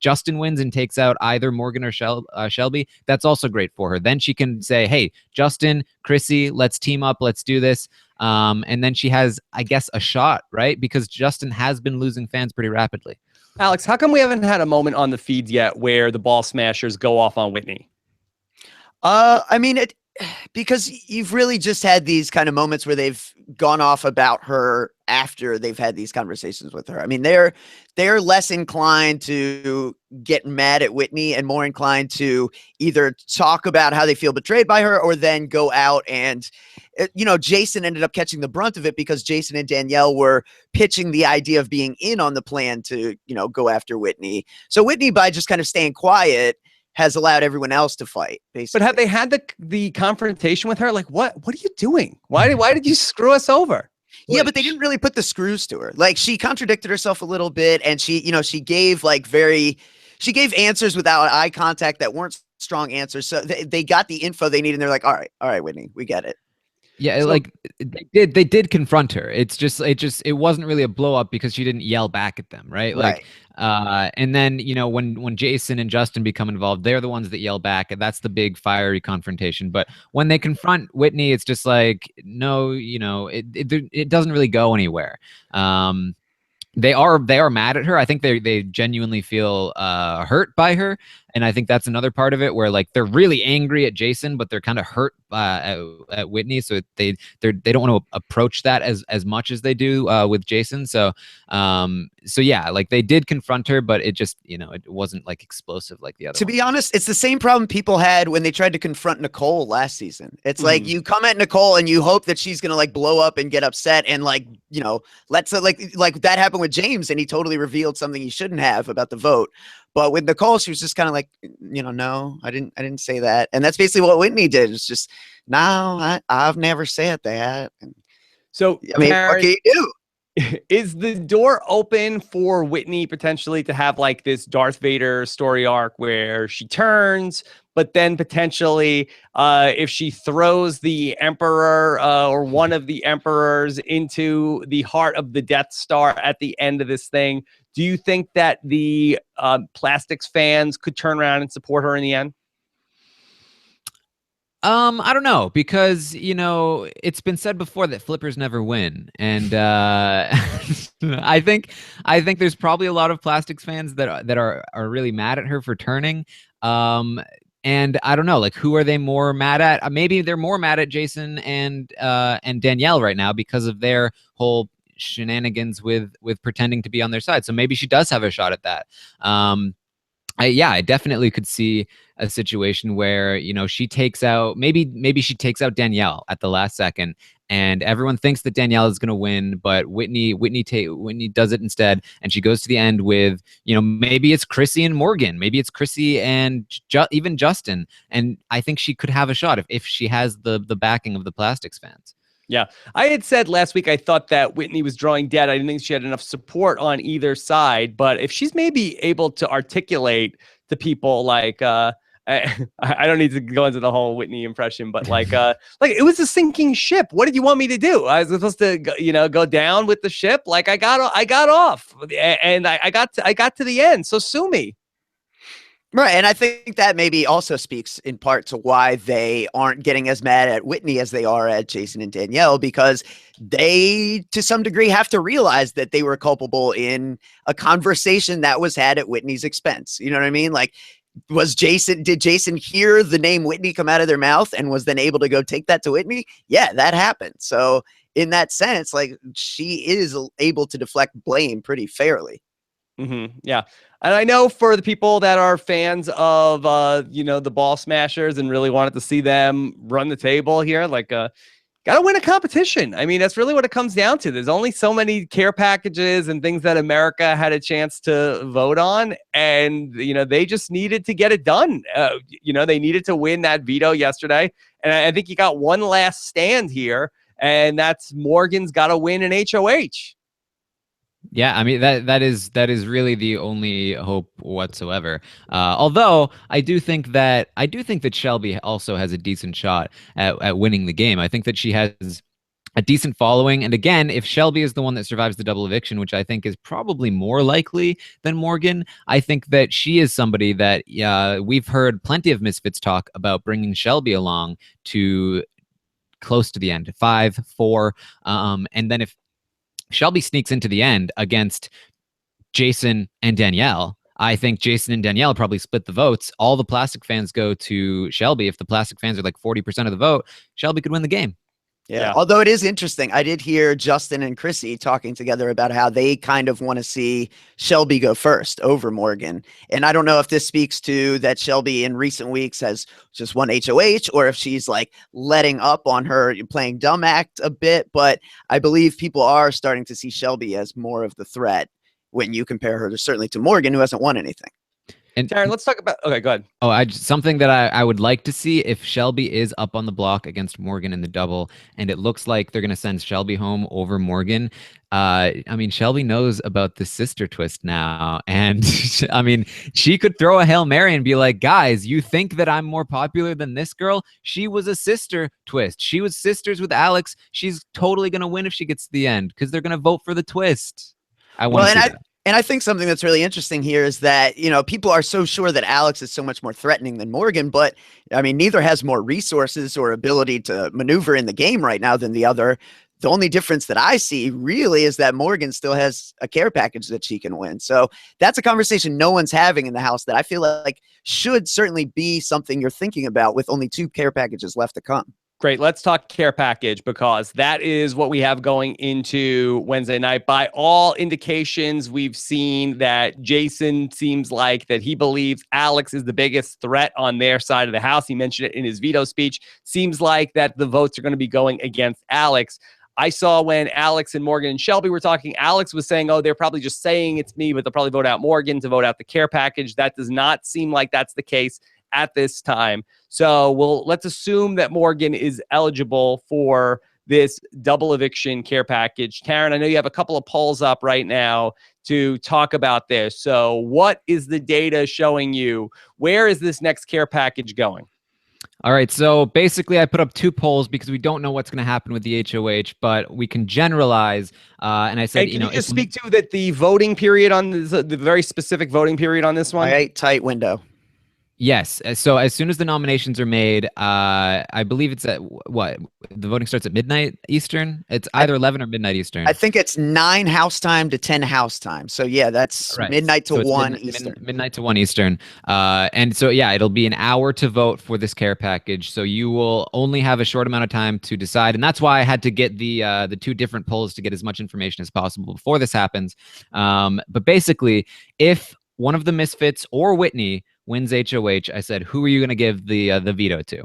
Justin wins and takes out either Morgan or Shelby, that's also great for her. Then she can say, hey, Justin, Chrissy, let's team up, let's do this. And then she has, I guess, a shot, right? Because Justin has been losing fans pretty rapidly. Alex, how come we haven't had a moment on the feeds yet where the ball smashers go off on Whitney? I mean, because you've really just had these kind of moments where they've gone off about her after they've had these conversations with her. I mean, they're less inclined to get mad at Whitney and more inclined to either talk about how they feel betrayed by her or then go out and, Jason ended up catching the brunt of it because Jason and Danielle were pitching the idea of being in on the plan to, go after Whitney. So Whitney, by just kind of staying quiet, has allowed everyone else to fight, basically. But have they had the confrontation with her? Like, what are you doing? Why did you screw us over? Yeah, but they didn't really put the screws to her. Like, she contradicted herself a little bit, and she gave she gave answers without eye contact that weren't strong answers. So they got the info they needed, and they're like, all right, Whitney, we get it. Yeah, so, like they did confront her. It wasn't really a blow up because she didn't yell back at them, right? Like, and then when Jason and Justin become involved, they're the ones that yell back, and that's the big fiery confrontation. But when they confront Whitney, it's just like, no, it doesn't really go anywhere. They are mad at her. I think they genuinely feel hurt by her, and I think that's another part of it where like they're really angry at Jason, but they're kind of hurt at Whitney, so they don't want to approach that as much as they do with Jason. So yeah, like they did confront her, but it just it wasn't like explosive like the other. To be honest, it's the same problem people had when they tried to confront Nicole last season. It's like you come at Nicole and you hope that she's gonna like blow up and get upset and like let's like that happened with James and he totally revealed something he shouldn't have about the vote. But with Nicole, she was just kind of like, no, I didn't say that. And that's basically what Whitney did. It's just, no, I've never said that. And so, I mean, what can you do? Is the door open for Whitney potentially to have like this Darth Vader story arc where she turns, but then potentially if she throws the Emperor or one of the Emperors into the heart of the Death Star at the end of this thing, do you think that the Plastics fans could turn around and support her in the end? I don't know, because it's been said before that flippers never win, and I think there's probably a lot of Plastics fans that are really mad at her for turning. And I don't know, like, who are they more mad at? Maybe they're more mad at Jason and Danielle right now because of their whole shenanigans with pretending to be on their side. So maybe she does have a shot at that. I definitely could see a situation where she takes out maybe she takes out Danielle at the last second, and everyone thinks that Danielle is going to win, but Whitney does it instead, and she goes to the end with, maybe it's Chrissy and Morgan, maybe it's Chrissy and even Justin, and I think she could have a shot if she has the backing of the Plastics fans. Yeah, I had said last week I thought that Whitney was drawing dead. I didn't think she had enough support on either side. But if she's maybe able to articulate to people like, I don't need to go into the whole Whitney impression, but like it was a sinking ship. What did you want me to do? I was supposed to, go down with the ship. Like I got off, and I got to the end. So sue me. Right. And I think that maybe also speaks in part to why they aren't getting as mad at Whitney as they are at Jason and Danielle, because they, to some degree, have to realize that they were culpable in a conversation that was had at Whitney's expense. You know what I mean? Like, did Jason hear the name Whitney come out of their mouth and was then able to go take that to Whitney? Yeah, that happened. So in that sense, like, she is able to deflect blame pretty fairly. Mm-hmm. Yeah. And I know for the people that are fans of, the Ball Smashers and really wanted to see them run the table here, like, got to win a competition. I mean, that's really what it comes down to. There's only so many care packages and things that America had a chance to vote on. And, they just needed to get it done. They needed to win that veto yesterday. And I think you got one last stand here, and that's Morgan's got to win an HOH. Yeah, I mean that is really the only hope whatsoever. Although I do think that Shelby also has a decent shot at winning the game. I think that she has a decent following, and again, if Shelby is the one that survives the double eviction, which I think is probably more likely than Morgan, I think that she is somebody that we've heard plenty of Misfits talk about bringing Shelby along to close to the end, 5-4, and then if Shelby sneaks into the end against Jason and Danielle, I think Jason and Danielle probably split the votes. All the Plastic fans go to Shelby. If the Plastic fans are like 40% of the vote, Shelby could win the game. Yeah. Although it is interesting, I did hear Justin and Chrissy talking together about how they kind of want to see Shelby go first over Morgan. And I don't know if this speaks to that Shelby in recent weeks has just won HOH, or if she's like letting up on her playing dumb act a bit. But I believe people are starting to see Shelby as more of the threat when you compare her certainly to Morgan, who hasn't won anything. And Taran, let's talk about. Okay, go ahead. Oh, something that I would like to see if Shelby is up on the block against Morgan in the double, and it looks like they're going to send Shelby home over Morgan. I mean, Shelby knows about the sister twist now, and I mean, she could throw a Hail Mary and be like, "Guys, you think that I'm more popular than this girl? She was a sister twist. She was sisters with Alex. She's totally going to win if she gets to the end because they're going to vote for the twist." I want to see that. And I think something that's really interesting here is that, people are so sure that Alex is so much more threatening than Morgan, but I mean, neither has more resources or ability to maneuver in the game right now than the other. The only difference that I see really is that Morgan still has a care package that she can win. So that's a conversation no one's having in the house that I feel like should certainly be something you're thinking about with only 2 care packages left to come. Great. Let's talk care package, because that is what we have going into Wednesday night. By all indications, we've seen that Jason seems like that he believes Alex is the biggest threat on their side of the house. He mentioned it in his veto speech. Seems like that the votes are going to be going against Alex. I saw when Alex and Morgan and Shelby were talking, Alex was saying, oh, they're probably just saying it's me, but they'll probably vote out Morgan to vote out the care package. That does not seem like that's the case at this time. So let's assume that Morgan is eligible for this double eviction care package. Taran, I know you have a couple of polls up right now to talk about this. So what is the data showing you? Where is this next care package going? All right, so basically I put up 2 polls because we don't know what's going to happen with the HOH, but we can generalize. And I said, can you just speak to that the voting period on this, the very specific voting period on this one? Tight window. Yes. So as soon as the nominations are made, I believe it's at what? The voting starts at midnight Eastern? It's either 11 or midnight Eastern. I think it's 9 house time to 10 house time. So yeah, that's right. Midnight to 1 Eastern. Midnight to 1 Eastern. And so yeah, it'll be an hour to vote for this care package. So you will only have a short amount of time to decide. And that's why I had to get the 2 different polls to get as much information as possible before this happens. But basically, if one of the Misfits or Whitney wins HOH, I said, who are you going to give the veto to?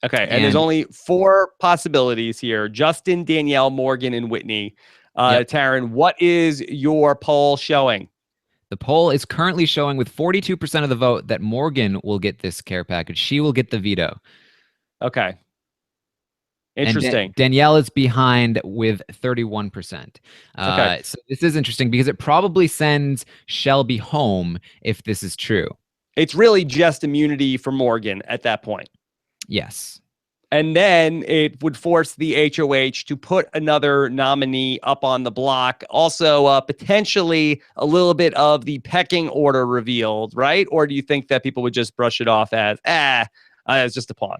Okay, and there's only 4 possibilities here: Justin, Danielle, Morgan, and Whitney. Yep. Taran, what is your poll showing? The poll is currently showing with 42% of the vote that Morgan will get this care package. She will get the veto. Okay. And Interesting. Danielle is behind with 31%. Okay. So this is interesting because it probably sends Shelby home if this is true. It's really just immunity for Morgan at that point. Yes. And then it would force the HOH to put another nominee up on the block. Also, potentially a little bit of the pecking order revealed, right? Or do you think that people would just brush it off as, it's just a pawn?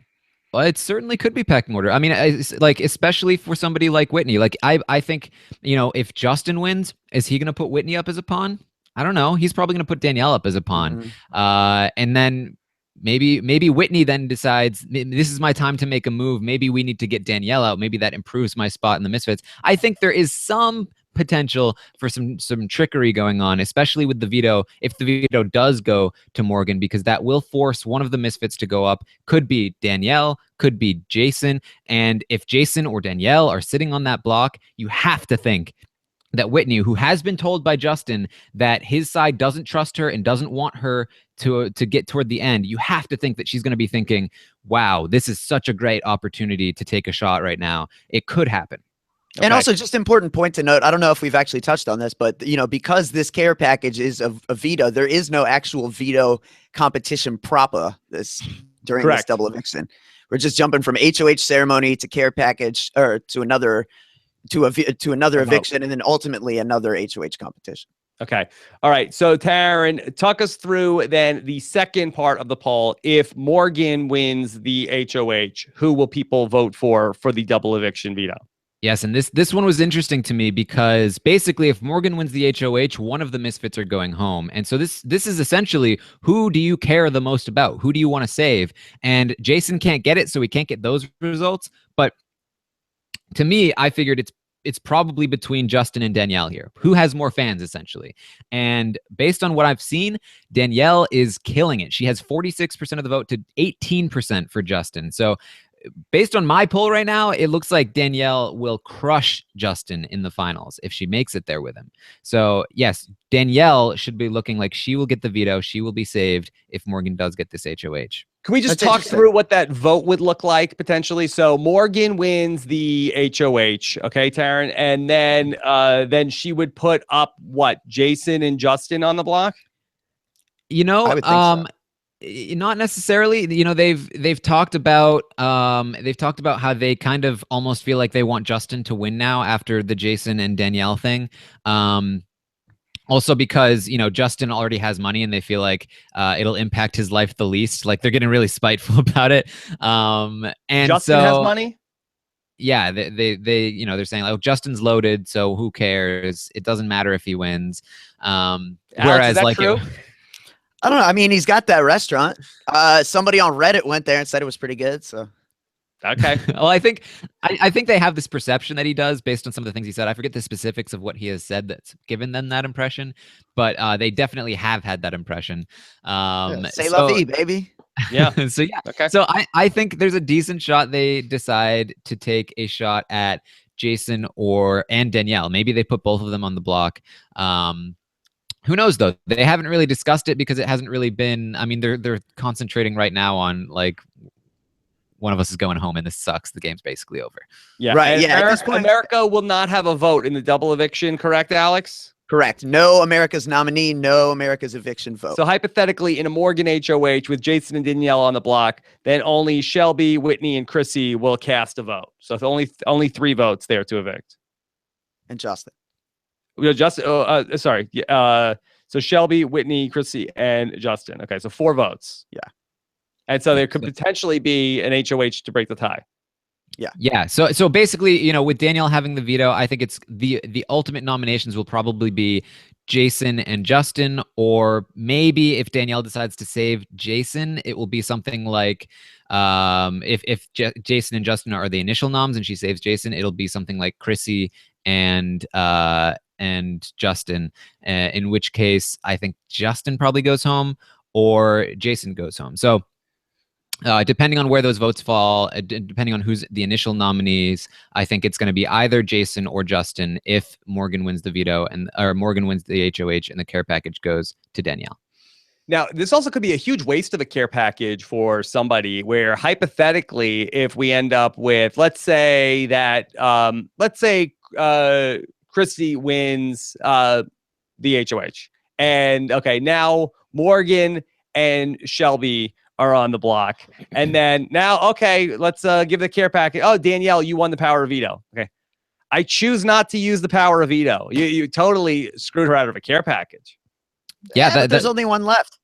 Well, it certainly could be pecking order. I mean, like, especially for somebody like Whitney. Like, I think, if Justin wins, is he going to put Whitney up as a pawn? I don't know. He's probably going to put Danielle up as a pawn. And then maybe Whitney then decides, this is my time to make a move. Maybe we need to get Danielle out. Maybe that improves my spot in the Misfits. I think there is some potential for some trickery going on, especially with the veto, if the veto does go to Morgan, because that will force one of the Misfits to go up. Could be Danielle, could be Jason. And if Jason or Danielle are sitting on that block, you have to think that Whitney, who has been told by Justin that his side doesn't trust her and doesn't want her to get toward the end, you have to think that she's going to be thinking, wow, this is such a great opportunity to take a shot right now. It could happen. Okay. And also, just important point to note, I don't know if we've actually touched on this, but, because this care package is a veto, there is no actual veto competition proper during this double eviction. We're just jumping from HOH ceremony to care package, or to another eviction, and then ultimately another HOH competition. Okay. All right. So, Taran, talk us through then the second part of the poll. If Morgan wins the HOH, who will people vote for the double eviction veto? Yes, and this one was interesting to me because basically if Morgan wins the HOH, one of the Misfits are going home. And so this is essentially, who do you care the most about? Who do you want to save? And Jason can't get it, so he can't get those results. But to me, I figured it's probably between Justin and Danielle here. Who has more fans, essentially? And based on what I've seen, Danielle is killing it. She has 46% of the vote to 18% for Justin. So based on my poll right now, it looks like Danielle will crush Justin in the finals if she makes it there with him. So yes, Danielle should be looking like she will get the veto. She will be saved if Morgan does get this HOH. Can we just talk through what that vote would look like potentially? So Morgan wins the HOH, okay, Taran, and then she would put up what, Jason and Justin on the block? I would think so. Not necessarily. They've talked about how they kind of almost feel like they want Justin to win now after the Jason and Danielle thing. Also because, Justin already has money and they feel like it'll impact his life the least. Like they're getting really spiteful about it. And Justin has money? Yeah, they're saying like, Justin's loaded, so who cares? It doesn't matter if he wins. Alex, Whereas is that like true? I don't know. I mean, he's got that restaurant. Somebody on Reddit went there and said it was pretty good. So, okay. Well, I think they have this perception that he does based on some of the things he said. I forget the specifics of what he has said that's given them that impression, but they definitely have had that impression. Say la vie, baby. Yeah. So yeah. Okay. So I think there's a decent shot they decide to take a shot at Jason and Danielle. Maybe they put both of them on the block. Who knows though? They haven't really discussed it because it hasn't really been. I mean, they're concentrating right now on like one of us is going home and this sucks. The game's basically over. Yeah. Right. And Yeah. At this point, America will not have a vote in the double eviction, correct, Alex? Correct. No America's nominee, no America's eviction vote. So hypothetically, in a Morgan HOH with Jason and Danielle on the block, then only Shelby, Whitney, and Chrissy will cast a vote. So it's only 3 votes there to evict. And Justin. Sorry. So Shelby, Whitney, Chrissy, and Justin. Okay, so 4 votes. Yeah. And so there could potentially be an HOH to break the tie. Yeah. Yeah. So basically, with Danielle having the veto, I think it's the ultimate nominations will probably be Jason and Justin, or maybe if Danielle decides to save Jason, it will be something like if Jason and Justin are the initial noms and she saves Jason, it'll be something like Chrissy and Justin, in which case I think Justin probably goes home or Jason goes home. So Depending on where those votes fall, depending on who's the initial nominees, I think it's going to be either Jason or Justin if Morgan wins the veto or Morgan wins the HOH and the care package goes to Danielle. Now, this also could be a huge waste of a care package for somebody where hypothetically, if we end up with, let's say Christy wins the HOH. And okay, now Morgan and Shelby are on the block. And then now, okay, let's give the care package. Oh, Danielle, you won the power of veto. Okay. I choose not to use the power of veto. You totally screwed her out of a care package. Yeah, but there's only one left.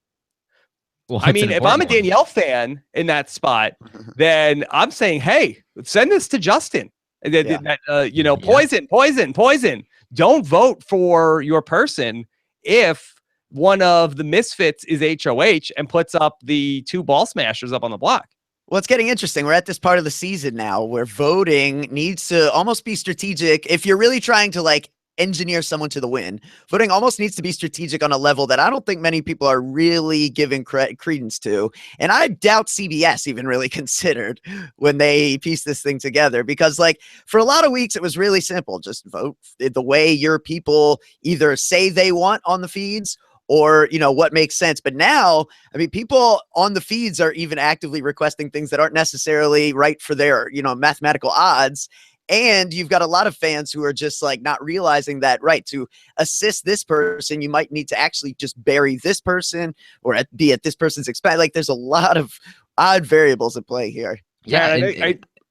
Well, I mean, if I'm a Danielle fan in that spot, then I'm saying, hey, send this to Justin. Poison. Don't vote for your person if one of the misfits is HOH and puts up the 2 ball smashers up on the block. Well, it's getting interesting. We're at this part of the season now where voting needs to almost be strategic. If you're really trying to like engineer someone to the win, voting almost needs to be strategic on a level that I don't think many people are really giving credence to. And I doubt CBS even really considered when they pieced this thing together, because like for a lot of weeks, it was really simple. Just vote the way your people either say they want on the feeds or, you know, what makes sense. But now, I mean, people on the feeds are even actively requesting things that aren't necessarily right for their, you know, mathematical odds. And you've got a lot of fans who are just like not realizing that, right, to assist this person, you might need to actually just bury this person or be at this person's expense. Like there's a lot of odd variables at play here. Yeah,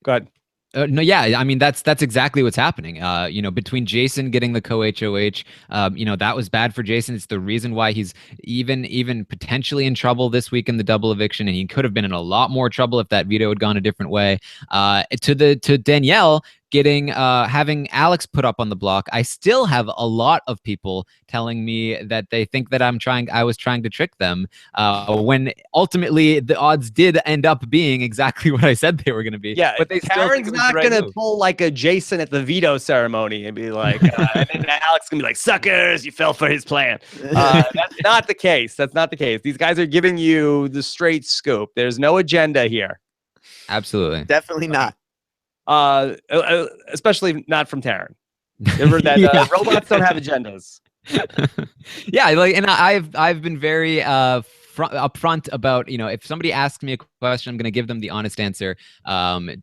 go ahead. No, yeah, I mean that's exactly what's happening. You know, between Jason getting the co-HOH, you know, that was bad for Jason. It's the reason why he's even potentially in trouble this week in the double eviction, and he could have been in a lot more trouble if that veto had gone a different way. To Danielle getting having Alex put up on the block, I still have a lot of people telling me that they think that I was trying to trick them, when ultimately the odds did end up being exactly what I said they were going to be. Yeah, but Taran's not going to pull like a Jason at the veto ceremony and be like, and then Alex going to be like, suckers, you fell for his plan. That's not the case. That's not the case. These guys are giving you the straight scoop. There's no agenda here. Absolutely. Definitely not. Especially not from Taran. Remember that robots don't have agendas. Yeah, like, and I've been very upfront about, you know, if somebody asks me a question, I'm going to give them the honest answer,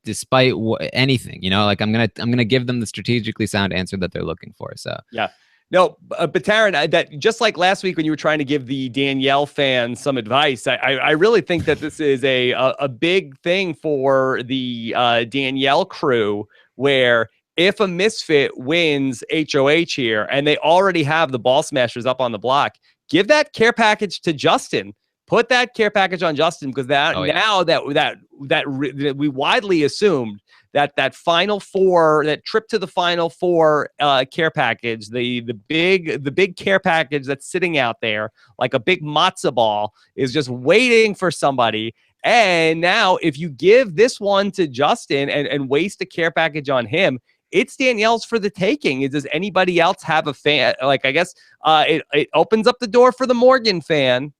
despite anything. You know, like I'm gonna give them the strategically sound answer that they're looking for. So yeah. No, but Taran, that just like last week when you were trying to give the Danielle fans some advice, I really think that this is a big thing for the Danielle crew, where if a misfit wins HOH here and they already have the ball smashers up on the block, give that care package to Justin. Put that care package on Justin, because now that we widely assumed that final four, that trip to the final four care package, the big care package that's sitting out there like a big matzo ball is just waiting for somebody. And now if you give this one to Justin and waste a care package on him, it's Danielle's for the taking. Does anybody else have a fan? Like, I guess it opens up the door for the Morgan fan.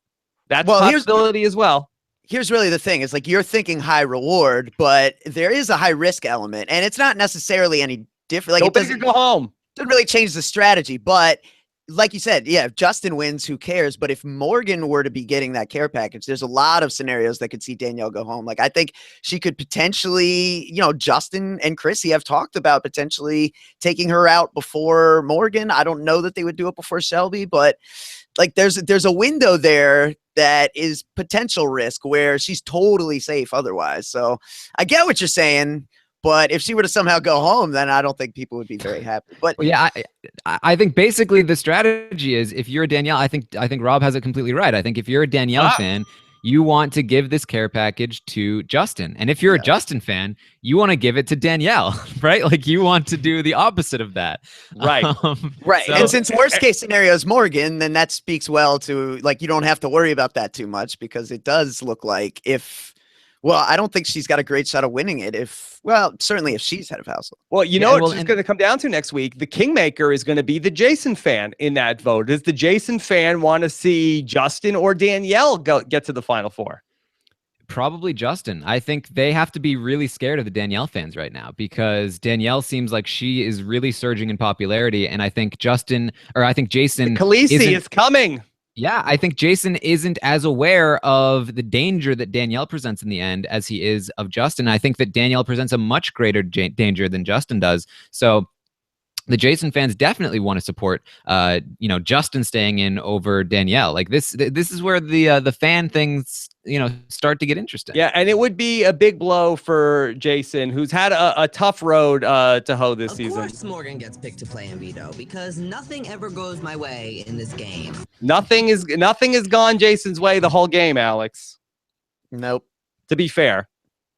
That's a possibility as well. Here's really the thing. It's like you're thinking high reward, but there is a high risk element, and it's not necessarily any different. Like, nobody can go home. Doesn't really change the strategy, but like you said, yeah, if Justin wins, who cares? But if Morgan were to be getting that care package, there's a lot of scenarios that could see Danielle go home. Like, I think she could potentially, you know, Justin and Chrissy have talked about potentially taking her out before Morgan. I don't know that they would do it before Shelby, but like there's a window there that is potential risk where she's totally safe otherwise. So I get what you're saying. But if she were to somehow go home, then I don't think people would be very happy. But well, yeah, I think basically the strategy is, if you're a Danielle, I think Rob has it completely right. I think if you're a Danielle fan, you want to give this care package to Justin. And if you're a Justin fan, you want to give it to Danielle, right? Like, you want to do the opposite of that. Right. Right. So, and since worst case scenario is Morgan, then that speaks well to, like, you don't have to worry about that too much, because it does look like well, I don't think she's got a great shot of winning it certainly if she's head of household. Well, you know what it's going to come down to next week? The kingmaker is going to be the Jason fan in that vote. Does the Jason fan want to see Justin or Danielle get to the final four? Probably Justin. I think they have to be really scared of the Danielle fans right now because Danielle seems like she is really surging in popularity, and I think Jason Khaleesi is coming. Yeah, I think Jason isn't as aware of the danger that Danielle presents in the end as he is of Justin. I think that Danielle presents a much greater danger than Justin does. So the Jason fans definitely want to support, Justin staying in over Danielle. Like this is where the fan things, start to get interesting. Yeah, and it would be a big blow for Jason, who's had a tough road to hoe this season. Of course Morgan gets picked to play in veto because nothing ever goes my way in this game. Nothing has gone Jason's way the whole game, Alex. Nope. To be fair.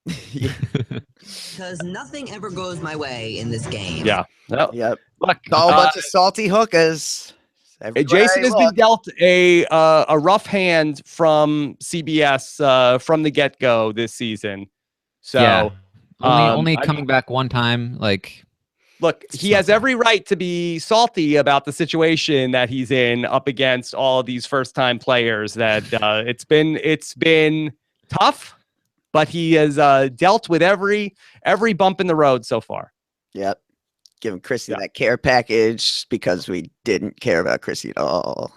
Because nothing ever goes my way in this game. Yeah. No. Yep. Look, It's all a bunch of salty hookers. Jason has been dealt a rough hand from CBS from the get-go this season. So yeah. Only coming back one time. Like, look, he has every right to be salty about the situation that he's in up against all of these first-time players. That it's been tough, but he has dealt with every bump in the road so far. Yep. Giving Chrissy that care package because we didn't care about Chrissy at all.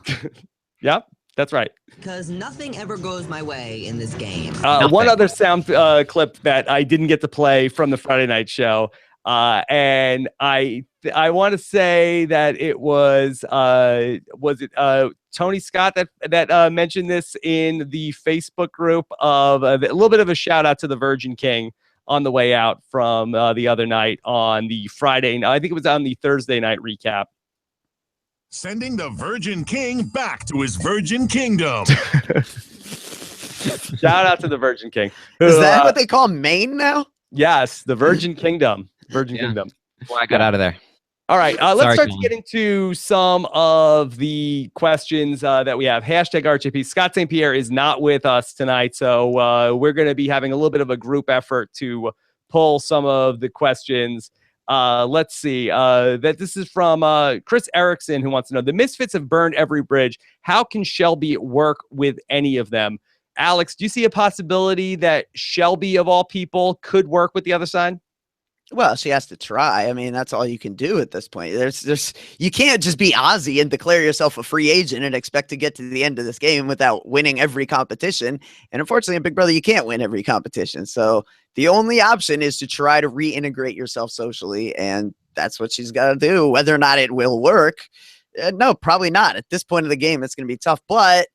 Yep, that's right. Because nothing ever goes my way in this game. One other sound clip that I didn't get to play from the Friday night show, and I want to say that it was Tony Scott that mentioned this in the Facebook group of a little bit of a shout out to the Virgin King on the way out from the other night on the Friday. I think it was on the Thursday night recap. Sending the Virgin King back to his Virgin Kingdom. Shout out to the Virgin King. Is that what they call Maine now? Yes, the Virgin Kingdom. Virgin Kingdom. Well, I got out of there. All right, let's Sorry, start to Colin. get into some of the questions that we have. Hashtag RHAP. Scott St. Pierre is not with us tonight, so we're going to be having a little bit of a group effort to pull some of the questions. Let's see. That this is from Chris Erickson, who wants to know, the Misfits have burned every bridge. How can Shelby work with any of them? Alex, do you see a possibility that Shelby, of all people, could work with the other side? Well, she has to try. I mean, that's all you can do at this point. You can't just be Ozzy and declare yourself a free agent and expect to get to the end of this game without winning every competition. And unfortunately, in Big Brother, you can't win every competition. So the only option is to try to reintegrate yourself socially. And that's what she's got to do. Whether or not it will work, no, probably not. At this point of the game, it's going to be tough. But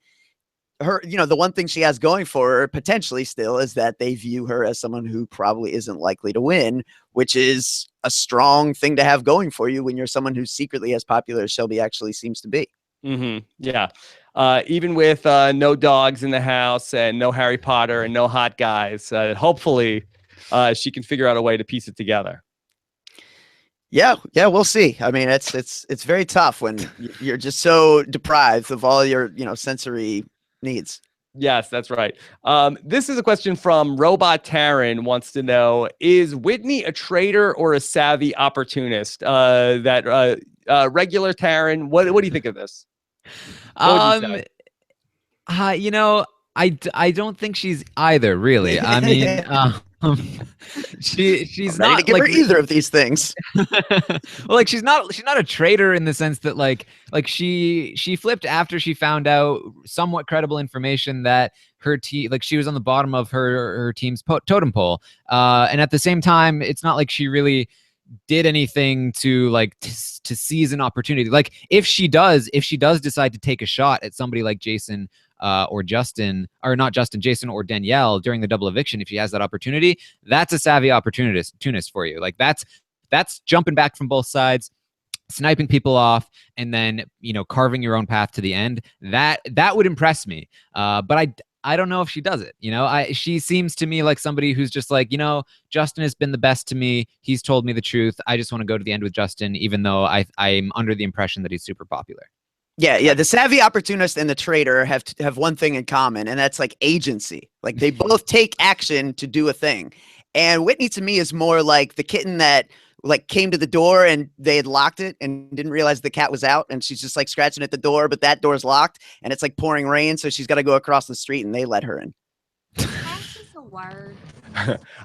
her, the one thing she has going for her potentially still is that they view her as someone who probably isn't likely to win, which is a strong thing to have going for you when you're someone who's secretly as popular as Shelby actually seems to be. Mm-hmm. Yeah. Even with no dogs in the house and no Harry Potter and no hot guys, hopefully she can figure out a way to piece it together. Yeah, we'll see. I mean, it's very tough when you're just so deprived of all your, sensory needs. Yes, that's right. This is a question from Robot Taran, wants to know, is Whitney a traitor or a savvy opportunist? Regular Taran, what do you think of this? I don't think she's either, really. I mean, she's not to give her either of these things. Well, she's not a traitor in the sense that like she flipped after she found out somewhat credible information that her team, she was on the bottom of her team's totem pole, and at the same time, it's not like she really did anything to to seize an opportunity. Like if she does decide to take a shot at somebody like Jason or Justin, or not Justin, Jason or Danielle during the double eviction, if she has that opportunity, that's a savvy opportunist for you. Like that's jumping back from both sides, sniping people off, and then carving your own path to the end. That would impress me. But I don't know if she does it. She seems to me like somebody who's just like, Justin has been the best to me. He's told me the truth. I just want to go to the end with Justin, even though I'm under the impression that he's super popular. Yeah. The savvy opportunist and the traitor have one thing in common, and that's agency. Like they both take action to do a thing. And Whitney to me is more like the kitten that came to the door and they had locked it and didn't realize the cat was out, and she's just scratching at the door, but that door's locked and it's pouring rain, so she's got to go across the street and they let her in. Word.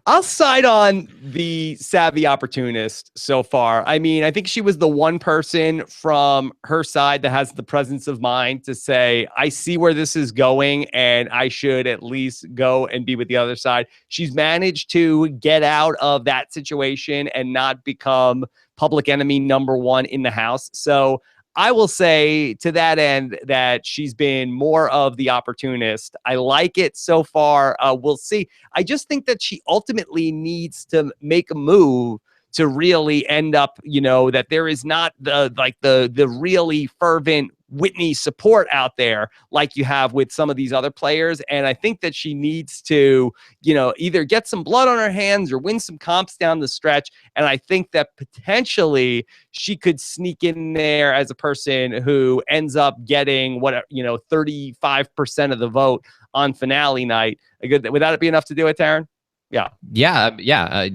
I'll side on the savvy opportunist so far. I mean, I think she was the one person from her side that has the presence of mind to say, I see where this is going and I should at least go and be with the other side. She's managed to get out of that situation and not become public enemy number one in the house. So I will say to that end that she's been more of the opportunist. I like it so far. We'll see. I just think that she ultimately needs to make a move to really end up, that there is not the really fervent Whitney support out there like you have with some of these other players. And I think that she needs to, either get some blood on her hands or win some comps down the stretch. And I think that potentially she could sneak in there as a person who ends up getting 35% of the vote on finale night. Would that be enough to do it, Taran? Yeah. Yeah.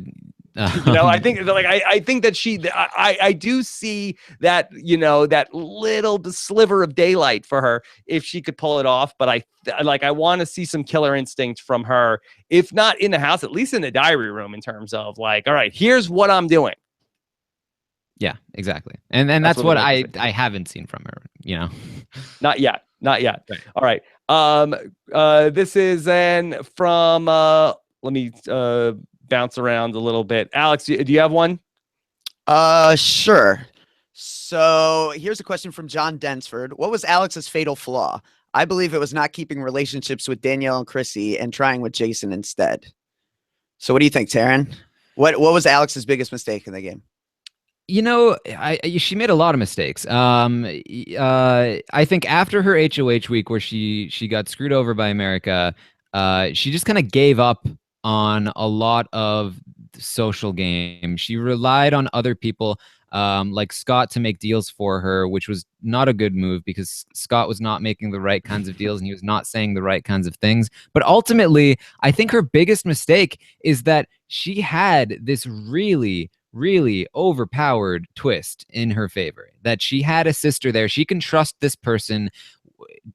I think I think that I do see that, that little sliver of daylight for her if she could pull it off. But I want to see some killer instinct from her, if not in the house, at least in the diary room, in terms of all right, here's what I'm doing. Yeah, exactly. And that's what I haven't seen from her, Not yet. Right. All right. This is then from let me bounce around a little bit. Alex, do you have one? Sure. So here's a question from John Densford. What was Alex's fatal flaw? I believe it was not keeping relationships with Danielle and Chrissy and trying with Jason instead. So what do you think, Taran? What was Alex's biggest mistake in the game? She made a lot of mistakes. I think after her HOH week where she got screwed over by America, she just kind of gave up on a lot of social game. She relied on other people like Scott to make deals for her, which was not a good move because Scott was not making the right kinds of deals and he was not saying the right kinds of things. But ultimately, I think her biggest mistake is that she had this really overpowered twist in her favor, that she had a sister there. She can trust this person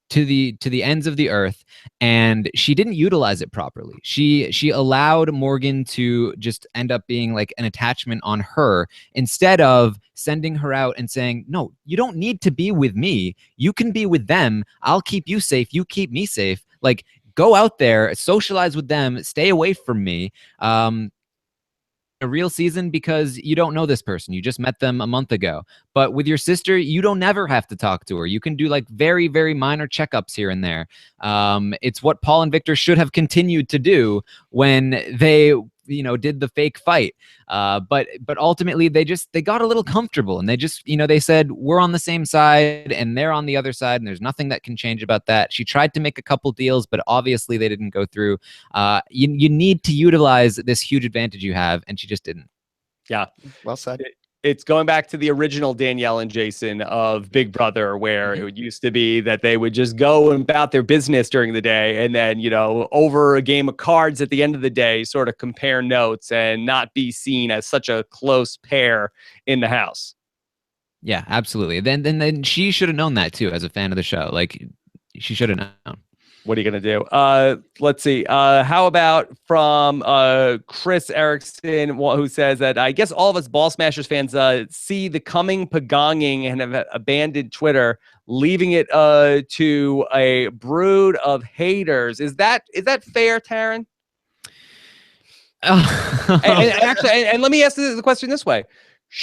to the ends of the earth, and she didn't utilize it properly. She allowed Morgan to just end up being like an attachment on her instead of sending her out and saying, no, you don't need to be with me, you can be with them, I'll keep you safe, you keep me safe. Like, go out there, socialize with them, stay away from me. A real season because you don't know this person. You just met them a month ago. But with your sister, you don't never have to talk to her. You can do like very, very minor checkups here and there. It's what Paul and Victor should have continued to do when they did the fake fight. But ultimately they got a little comfortable and they said, we're on the same side and they're on the other side and there's nothing that can change about that. She tried to make a couple deals, but obviously they didn't go through. You need to utilize this huge advantage you have, and she just didn't. Yeah. Well said. It's going back to the original Danielle and Jason of Big Brother, where it used to be that they would just go about their business during the day and then, over a game of cards at the end of the day, sort of compare notes and not be seen as such a close pair in the house. Yeah, absolutely. Then she should have known that too, as a fan of the show. Like, she should have known. What are you going to do? Let's see. How about from Chris Erickson, who says that I guess all of us Ball Smashers fans see the coming pagonging and have abandoned Twitter, leaving it to a brood of haters. Is that fair, Taran? And let me ask the question this way.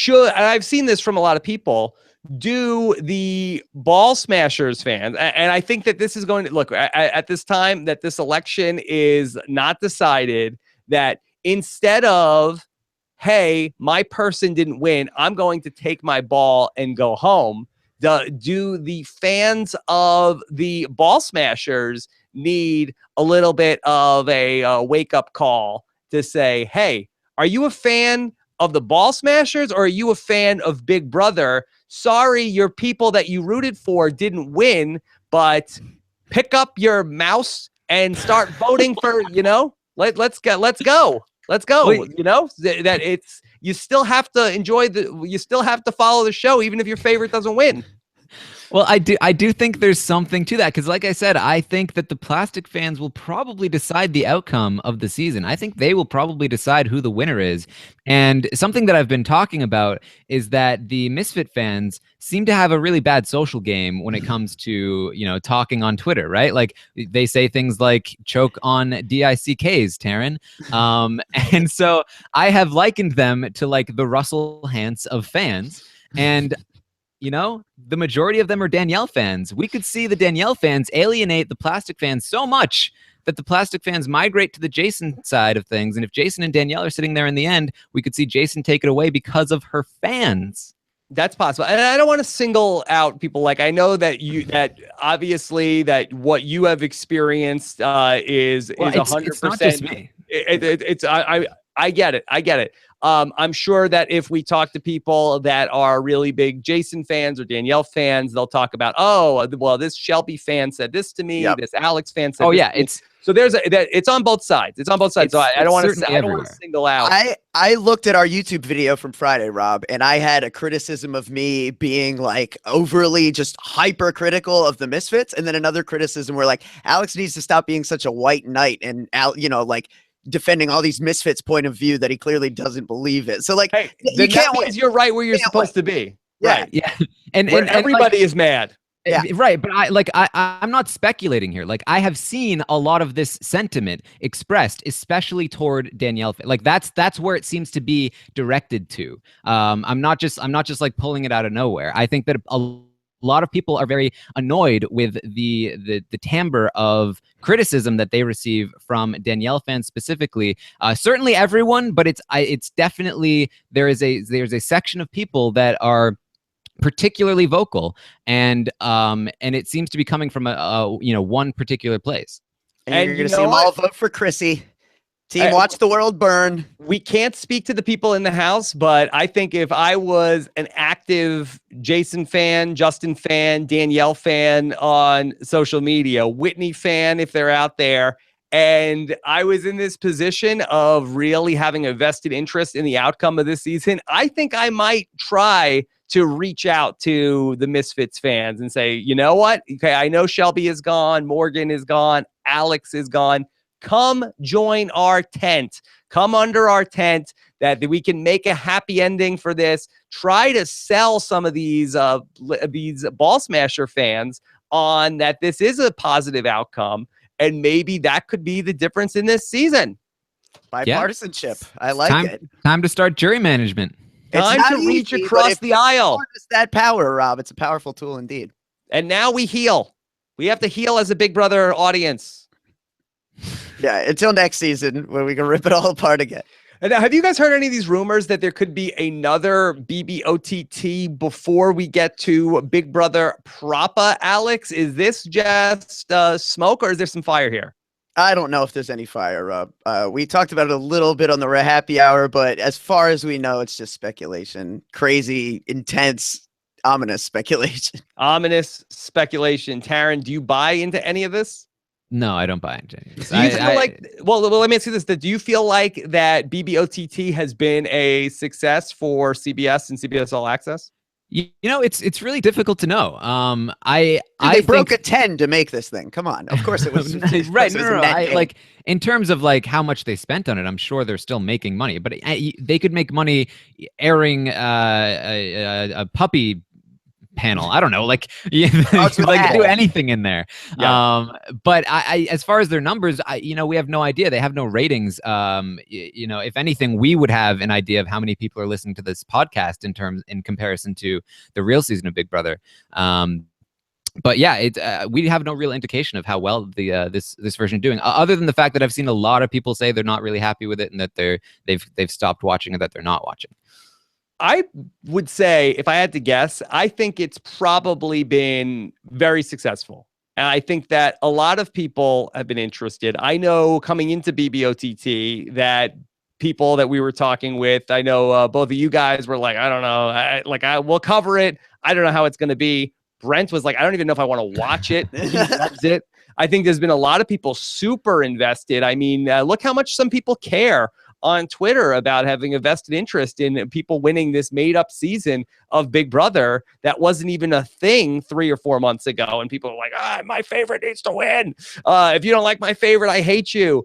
And I've seen this from a lot of people, do the Ball Smashers fans, and I think that this is going to look at this time that this election is not decided, that instead of, hey, my person didn't win, I'm going to take my ball and go home, do the fans of the Ball Smashers need a little bit of a wake-up call to say, hey, are you a fan of the Ball Smashers or are you a fan of Big Brother? Sorry, your people that you rooted for didn't win, but pick up your mouse and start voting for, let's go. That it's, you still have to enjoy you still have to follow the show, even if your favorite doesn't win. Well, I do think there's something to that because, like I said, I think that the plastic fans will probably decide the outcome of the season. I think they will probably decide who the winner is. And something that I've been talking about is that the Misfit fans seem to have a really bad social game when it comes to, talking on Twitter, right? Like they say things like choke on DICKs, Taran. And so I have likened them to like the Russell Hantz of fans. And the majority of them are Danielle fans. We could see the Danielle fans alienate the plastic fans so much that the plastic fans migrate to the Jason side of things. And if Jason and Danielle are sitting there in the end, we could see Jason take it away because of her fans. That's possible. And I don't want to single out people. Like, I know that obviously that what you have experienced is 100%. It's not just me. I get it. I get it. I'm sure that if we talk to people that are really big Jason fans or Danielle fans, they'll talk about, oh, well, this Shelby fan said this to me. Yep. This Alex fan said. Oh this yeah, to me. So it's on both sides. It's on both sides. So I don't want to single out. I looked at our YouTube video from Friday, Rob, and I had a criticism of me being like overly just hypercritical of the Misfits, and then another criticism where like Alex needs to stop being such a white knight and like defending all these Misfits point of view that he clearly doesn't believe it. So like, hey, you can't win. You're right where you're supposed to be. Yeah. Right. Yeah. And everybody is mad. Yeah. Right. But I'm not speculating here. Like I have seen a lot of this sentiment expressed, especially toward Danielle. Like that's where it seems to be directed to. I'm not just like pulling it out of nowhere. I think that a lot of people are very annoyed with the timbre of criticism that they receive from Danielle fans specifically. Certainly everyone, but it's definitely there's a section of people that are particularly vocal, and it seems to be coming from a one particular place. And you're gonna see them all vote for Chrissy. Team, watch the world burn. We can't speak to the people in the house, but I think if I was an active Jason fan, Justin fan, Danielle fan on social media, Whitney fan, if they're out there, and I was in this position of really having a vested interest in the outcome of this season, I think I might try to reach out to the Misfits fans and say, you know what? Okay, I know Shelby is gone, Morgan is gone, Alex is gone. Come join our tent. Come under our tent that we can make a happy ending for this. Try to sell some of these Ball Smasher fans on that this is a positive outcome, and maybe that could be the difference in this season. Bipartisanship. I like it. Time to start jury management. Time to reach across the aisle. It's that power, Rob. It's a powerful tool indeed. And now we heal. We have to heal as a Big Brother audience. Yeah, until next season when we can rip it all apart again. And now, have you guys heard any of these rumors that there could be another BBOTT before we get to Big Brother proper, Alex? Is this just smoke, or is there some fire here? I don't know if there's any fire, Rob. We talked about it a little bit on the Happy Hour, but as far as we know, it's just speculation. Crazy, intense, ominous speculation. Ominous speculation. Taran, do you buy into any of this? No, I don't buy into any of this. Do you feel like, well, let me ask you this. Do you feel like that BBOTT has been a success for CBS and CBS All Access? It's really difficult to know. They broke a 10 to make this thing. Come on. Of course it was. Right. No. Like in terms of like how much they spent on it, I'm sure they're still making money, but they could make money airing a puppy panel. I don't know, like they could do anything in there. Yeah. But I as far as their numbers, we have no idea. They have no ratings. If anything, we would have an idea of how many people are listening to this podcast in comparison to the real season of Big Brother. But yeah, we have no real indication of how well the this version is doing, other than the fact that I've seen a lot of people say they're not really happy with it and that they've stopped watching or that they're not watching. I would say, if I had to guess, I think it's probably been very successful. And I think that a lot of people have been interested. I know coming into BBOTT that people that we were talking with, I know both of you guys were like, I don't know, we'll cover it. I don't know how it's going to be. Brent was like, I don't even know if I want to watch it. He loves it. I think there's been a lot of people super invested. I mean, look how much some people care on Twitter about having a vested interest in people winning this made-up season of Big Brother that wasn't even a thing 3 or 4 months ago. And people are like, my favorite needs to win. If you don't like my favorite, I hate you.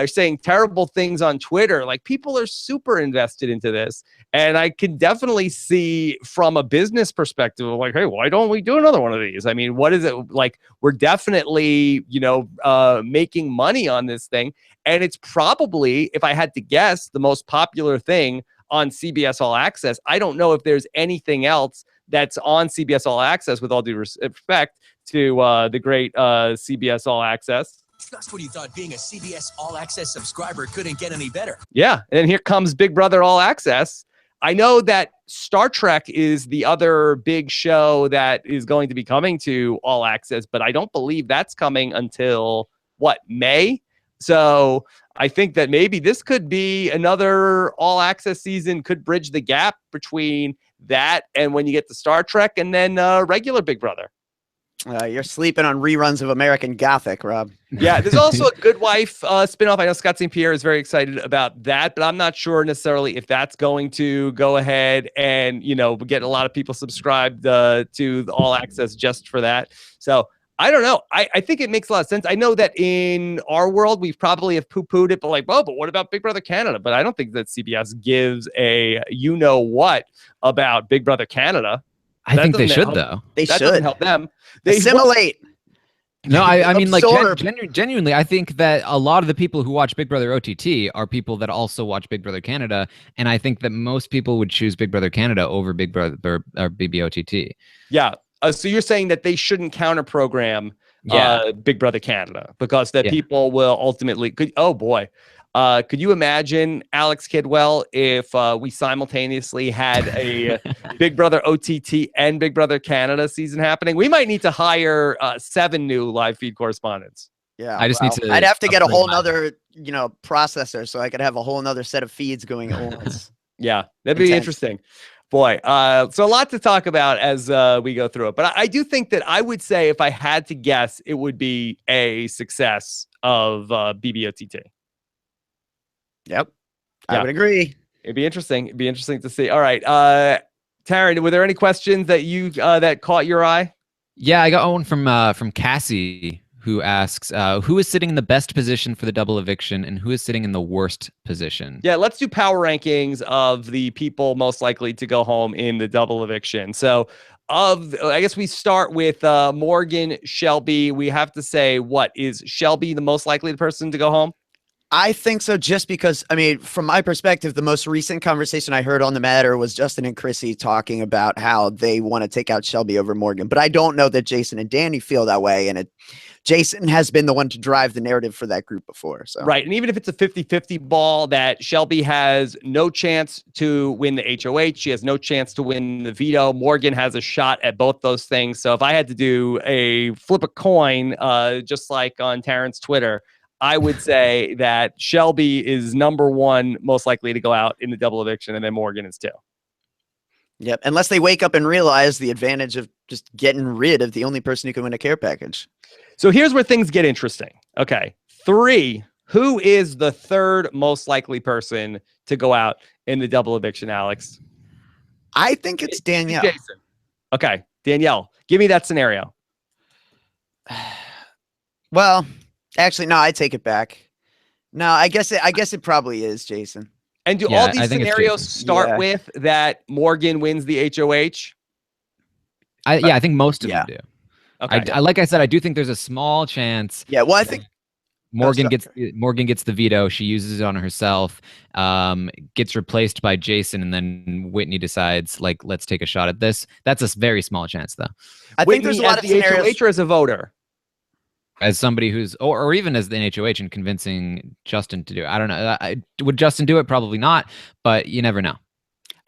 Saying terrible things on Twitter. Like, people are super invested into this. And I can definitely see from a business perspective, like, hey, why don't we do another one of these? I mean, what is it like? We're definitely, making money on this thing. And it's probably, if I had to guess, the most popular thing on CBS All Access. I don't know if there's anything else that's on CBS All Access, with all due respect to the great CBS All Access. Just when you thought being a CBS All Access subscriber couldn't get any better. Yeah, and here comes Big Brother All Access. I know that Star Trek is the other big show that is going to be coming to All Access, but I don't believe that's coming until, May? So I think that maybe this could be another All Access season, could bridge the gap between that and when you get to Star Trek and then regular Big Brother. You're sleeping on reruns of American Gothic, Rob. Yeah, there's also a Good Wife spinoff. I know Scott St. Pierre is very excited about that, but I'm not sure necessarily if that's going to go ahead and, get a lot of people subscribed to the All Access just for that. So I don't know. I think it makes a lot of sense. I know that in our world, we probably have poo-pooed it, but but what about Big Brother Canada? But I don't think that CBS gives a what about Big Brother Canada. I think they should, though. They that should doesn't help them. They assimilate. No, I mean, like, Absorb. genuinely, I think that a lot of the people who watch Big Brother OTT are people that also watch Big Brother Canada, and I think that most people would choose Big Brother Canada over Big Brother or BBOTT. Yeah. So you're saying that they shouldn't counter program Big Brother Canada because people will ultimately could you imagine, Alex Kidwell, if we simultaneously had a Big Brother OTT and Big Brother Canada season happening? We might need to hire 7 new live feed correspondents. Yeah, I just need to. I'd have to get a whole nother, processor so I could have a whole nother set of feeds going at once. Yeah, that'd be interesting. Boy, so a lot to talk about as we go through it. But I do think that I would say, if I had to guess, it would be a success of BBOTT. Yep, I would agree. It'd be interesting. It'd be interesting to see. All right, Taran, were there any questions that you that caught your eye? Yeah, I got one from Cassie, who asks, who is sitting in the best position for the double eviction and who is sitting in the worst position? Yeah, let's do power rankings of the people most likely to go home in the double eviction. So I guess we start with Morgan, Shelby. We have to say, is Shelby the most likely person to go home? I think so, just because, from my perspective, the most recent conversation I heard on the matter was Justin and Chrissy talking about how they want to take out Shelby over Morgan. But I don't know that Jason and Danny feel that way. And Jason has been the one to drive the narrative for that group before. So right. And even if it's a 50-50 ball, that Shelby has no chance to win the HOH. She has no chance to win the veto. Morgan has a shot at both those things. So if I had to do flip a coin, just like on Taran's Twitter, I would say that Shelby is number 1 most likely to go out in the double eviction, and then Morgan is 2. Yep. Unless they wake up and realize the advantage of just getting rid of the only person who can win a care package. So here's where things get interesting. Okay. 3. Who is the 3rd most likely person to go out in the double eviction, Alex? I think it's Danielle. Jason. Okay. Danielle, give me that scenario. Well, actually, no, I take it back. No, I guess it probably is Jason. And do all these scenarios start with that Morgan wins the HOH? I think most of them do. Okay. Like I said, I do think there's a small chance. Yeah, well, I think Morgan gets the veto. She uses it on herself, gets replaced by Jason, and then Whitney decides, let's take a shot at this. That's a very small chance, though. I think there's a lot of scenarios. HOH or as a voter? As somebody who's, or even as the NHOH and convincing Justin to do it. I don't know. Would Justin do it? Probably not, but you never know.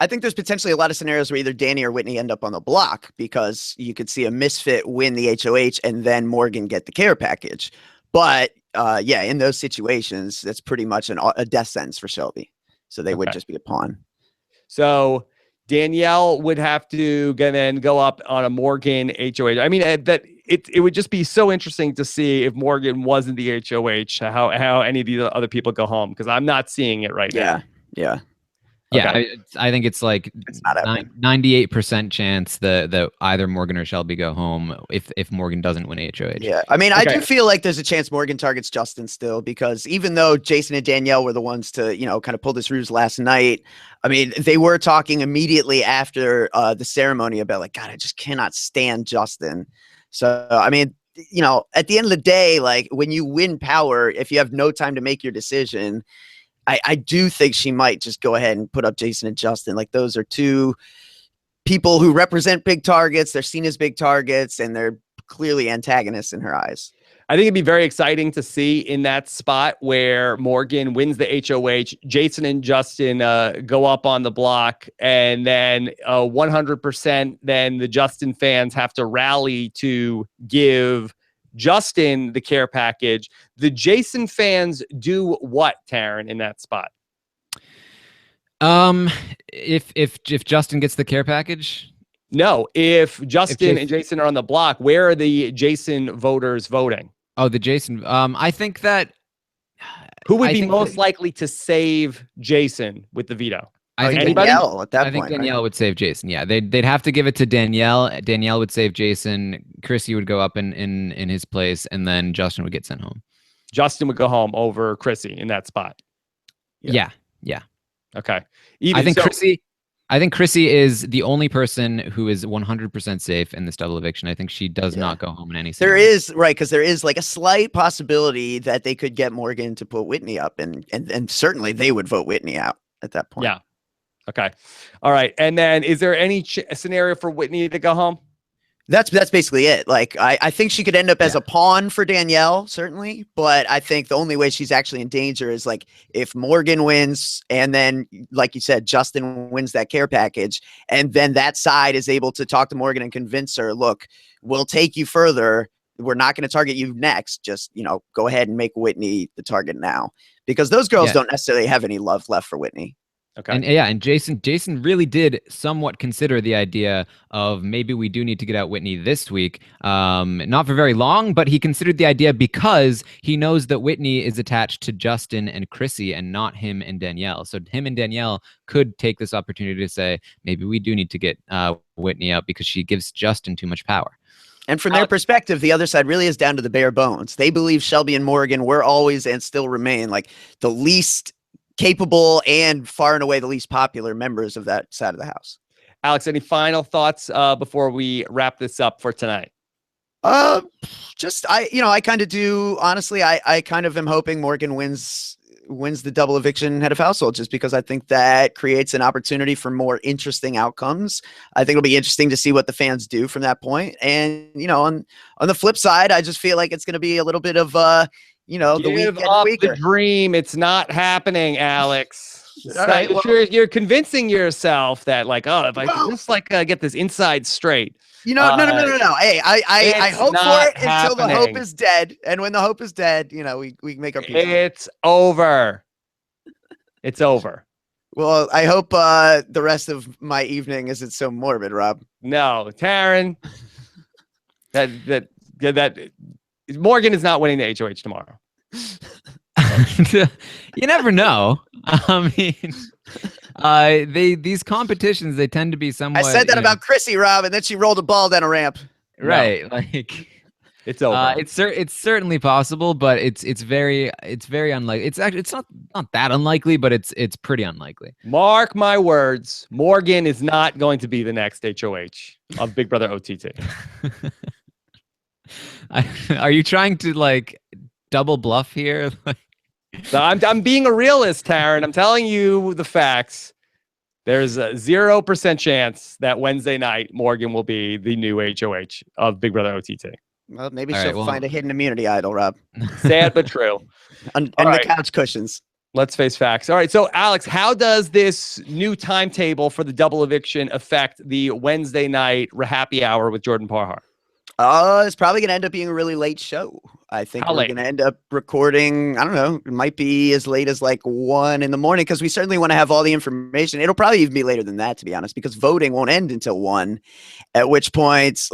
I think there's potentially a lot of scenarios where either Danny or Whitney end up on the block, because you could see a misfit win the HOH and then Morgan get the care package. But in those situations, that's pretty much a death sentence for Shelby. So they would just be a pawn. So Danielle would have to then go up on a Morgan HOH. I mean, that it would just be so interesting to see if Morgan wasn't the HOH, how any of the other people go home, because I'm not seeing it right now. Yeah. Yeah, Okay. I think it's like It's not happening. 98% chance that either Morgan or Shelby go home if Morgan doesn't win HOH. Yeah. I mean, I Okay. do feel like there's a chance Morgan targets Justin still, because even though Jason and Danielle were the ones to, kind of pull this ruse last night, I mean, they were talking immediately after the ceremony about like, God, I just cannot stand Justin. So, I mean, at the end of the day, like when you win power, if you have no time to make your decision, I do think she might just go ahead and put up Jason and Justin. Like those are two people who represent big targets. They're seen as big targets, and they're clearly antagonists in her eyes. I think it'd be very exciting to see in that spot where Morgan wins the HOH, Jason and Justin go up on the block, and then 100% then the Justin fans have to rally to give Justin the care package. The Jason fans do what, Taran, in that spot? If Justin gets the care package? No, if Justin and Jason are on the block, where are the Jason voters voting? Oh, the Jason. I think that who would be most likely to save Jason with the veto? I think anybody? Danielle at that point. I think Danielle would save Jason. Yeah, they'd have to give it to Danielle. Danielle would save Jason. Chrissy would go up in his place, and then Justin would get sent home. Justin would go home over Chrissy in that spot. Yeah. Okay. I think Chrissy is the only person who is 100% safe in this double eviction. I think she does not go home in any scenario. There is, right, because there is like a slight possibility that they could get Morgan to put Whitney up, and certainly they would vote Whitney out at that point. Yeah. Okay. All right. And then is there any scenario for Whitney to go home? That's basically it. Like, I think she could end up as a pawn for Danielle, certainly. But I think the only way she's actually in danger is like if Morgan wins, and then, like you said, Justin wins that care package, and then that side is able to talk to Morgan and convince her, look, we'll take you further. We're not going to target you next. Just, go ahead and make Whitney the target now. Because those girls don't necessarily have any love left for Whitney. Okay. And Jason really did somewhat consider the idea of maybe we do need to get out Whitney this week. Not for very long, but he considered the idea because he knows that Whitney is attached to Justin and Chrissy and not him and Danielle. So him and Danielle could take this opportunity to say, maybe we do need to get Whitney out because she gives Justin too much power. And from their perspective, the other side really is down to the bare bones. They believe Shelby and Morgan were always and still remain like the least capable and far and away the least popular members of that side of the house. Alex, any final thoughts before we wrap this up for tonight? I kind of do. Honestly, I kind of am hoping Morgan wins the double eviction head of household, just because I think that creates an opportunity for more interesting outcomes. I think it'll be interesting to see what the fans do from that point. And, on the flip side, I just feel like it's going to be a little bit of, the Give up the dream. It's not happening, Alex. All right, you're convincing yourself that if I just get this inside straight. No. Hey, I hope for it until the hope is dead. And when the hope is dead, we make our peace. It's over. It's over. Well, I hope the rest of my evening isn't so morbid, Rob. No, Taran. that Morgan is not winning the HOH tomorrow. You never know. I mean, these competitions, they tend to be somewhat. I said that about Chrissy, Rob, and then she rolled a ball down a ramp. Right, no. It's over. It's certainly possible, but it's very unlikely. It's not that unlikely, but it's pretty unlikely. Mark my words, Morgan is not going to be the next HOH of Big Brother OTT. Are you trying to double bluff here? So I'm being a realist, Taran. I'm telling you the facts. There's a 0% chance that Wednesday night Morgan will be the new HOH of Big Brother OTT. Well, maybe she'll find a hidden immunity idol, Rob. Sad but true. And the couch cushions. Let's face facts. All right. So, Alex, how does this new timetable for the double eviction affect the Wednesday night happy hour with Jordan Parhar? It's probably going to end up being a really late show. I think we're going to end up recording, I don't know, it might be as late as 1 in the morning, because we certainly want to have all the information. It'll probably even be later than that, to be honest, because voting won't end until 1, at which point,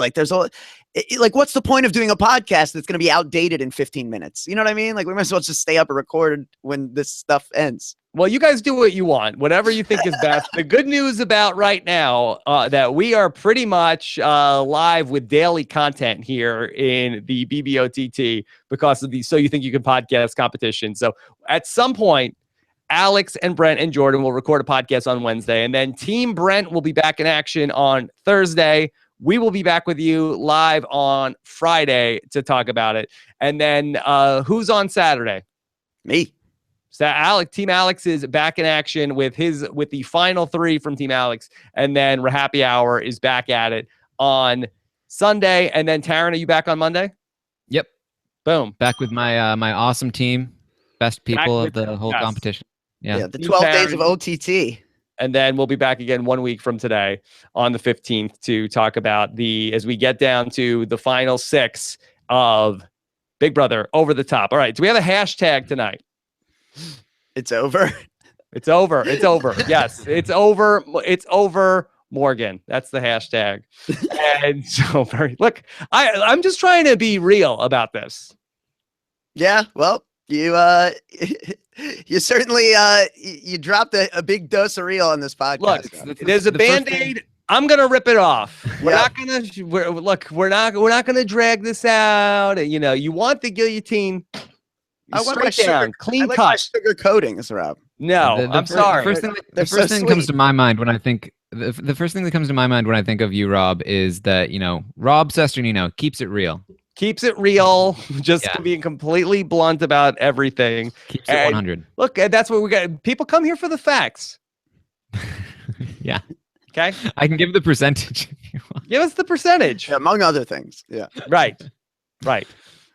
like, what's the point of doing a podcast that's going to be outdated in 15 minutes? You know what I mean? Like, we might as well just stay up and record when this stuff ends. Well, you guys do what you want, whatever you think is best. The good news about right now that we are pretty much live with daily content here in the BBOTT because of the So You Think You Can podcast competition. So at some point, Alex and Brent and Jordan will record a podcast on Wednesday, and then Team Brent will be back in action on Thursday. We will be back with you live on Friday to talk about it. And then who's on Saturday? Me. So Team Alex is back in action with the final 3 from Team Alex, and then Happy Hour is back at it on Sunday. And then Taran, are you back on Monday? Yep. Boom. Back with my my awesome team, best people of the whole yes. competition. Yeah. The 12 days of OTT. And then we'll be back again 1 week from today on the 15th to talk about as we get down to the final 6 of Big Brother Over the Top. All right. Do we have a hashtag tonight? It's over. It's over. It's over. Yes. It's over. It's over, Morgan. That's the hashtag. And so look, I'm just trying to be real about this. Yeah. Well, you you certainly you dropped a big dose of real on this podcast. Look, there's a Band-Aid. I'm gonna rip it off. We're not gonna drag this out. You know, you want the guillotine. I want my sugar, clean cut. cut. Sugar coating is Rob. No, I'm sorry. The first thing that comes to my mind when I think the first thing that comes to my mind when I think of you, Rob, is that Rob Cesternino keeps it real. Keeps it real, just being completely blunt about everything. Keeps it 100. Look, that's what we got. People come here for the facts. Yeah. Okay. I can give the percentage if you want. Give us the percentage. Yeah, among other things. Yeah. Right.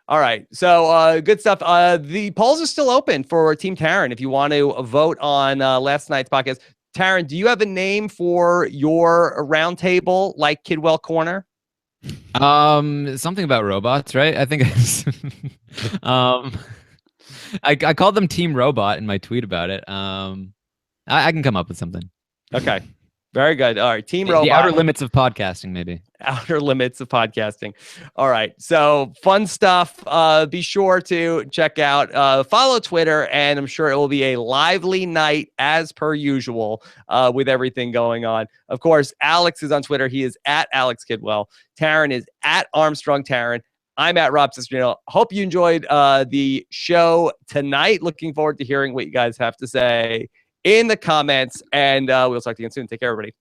All right. So good stuff. The polls are still open for Team Taran if you want to vote on last night's podcast. Taran, do you have a name for your roundtable like Kidwell Corner? Something about robots, right? I think I called them Team Robot in my tweet about it. I can come up with something. Okay. Very good. All right. Team Robot. The outer limits of podcasting, maybe. Outer limits of podcasting. All right. So fun stuff. Be sure to check out, follow Twitter, and I'm sure it will be a lively night as per usual with everything going on. Of course, Alex is on Twitter. He is at Alex Kidwell. Taran is at Armstrong Taran. I'm at Rob Cesternino. Hope you enjoyed the show tonight. Looking forward to hearing what you guys have to say in the comments, and we'll talk to you again soon. Take care, everybody.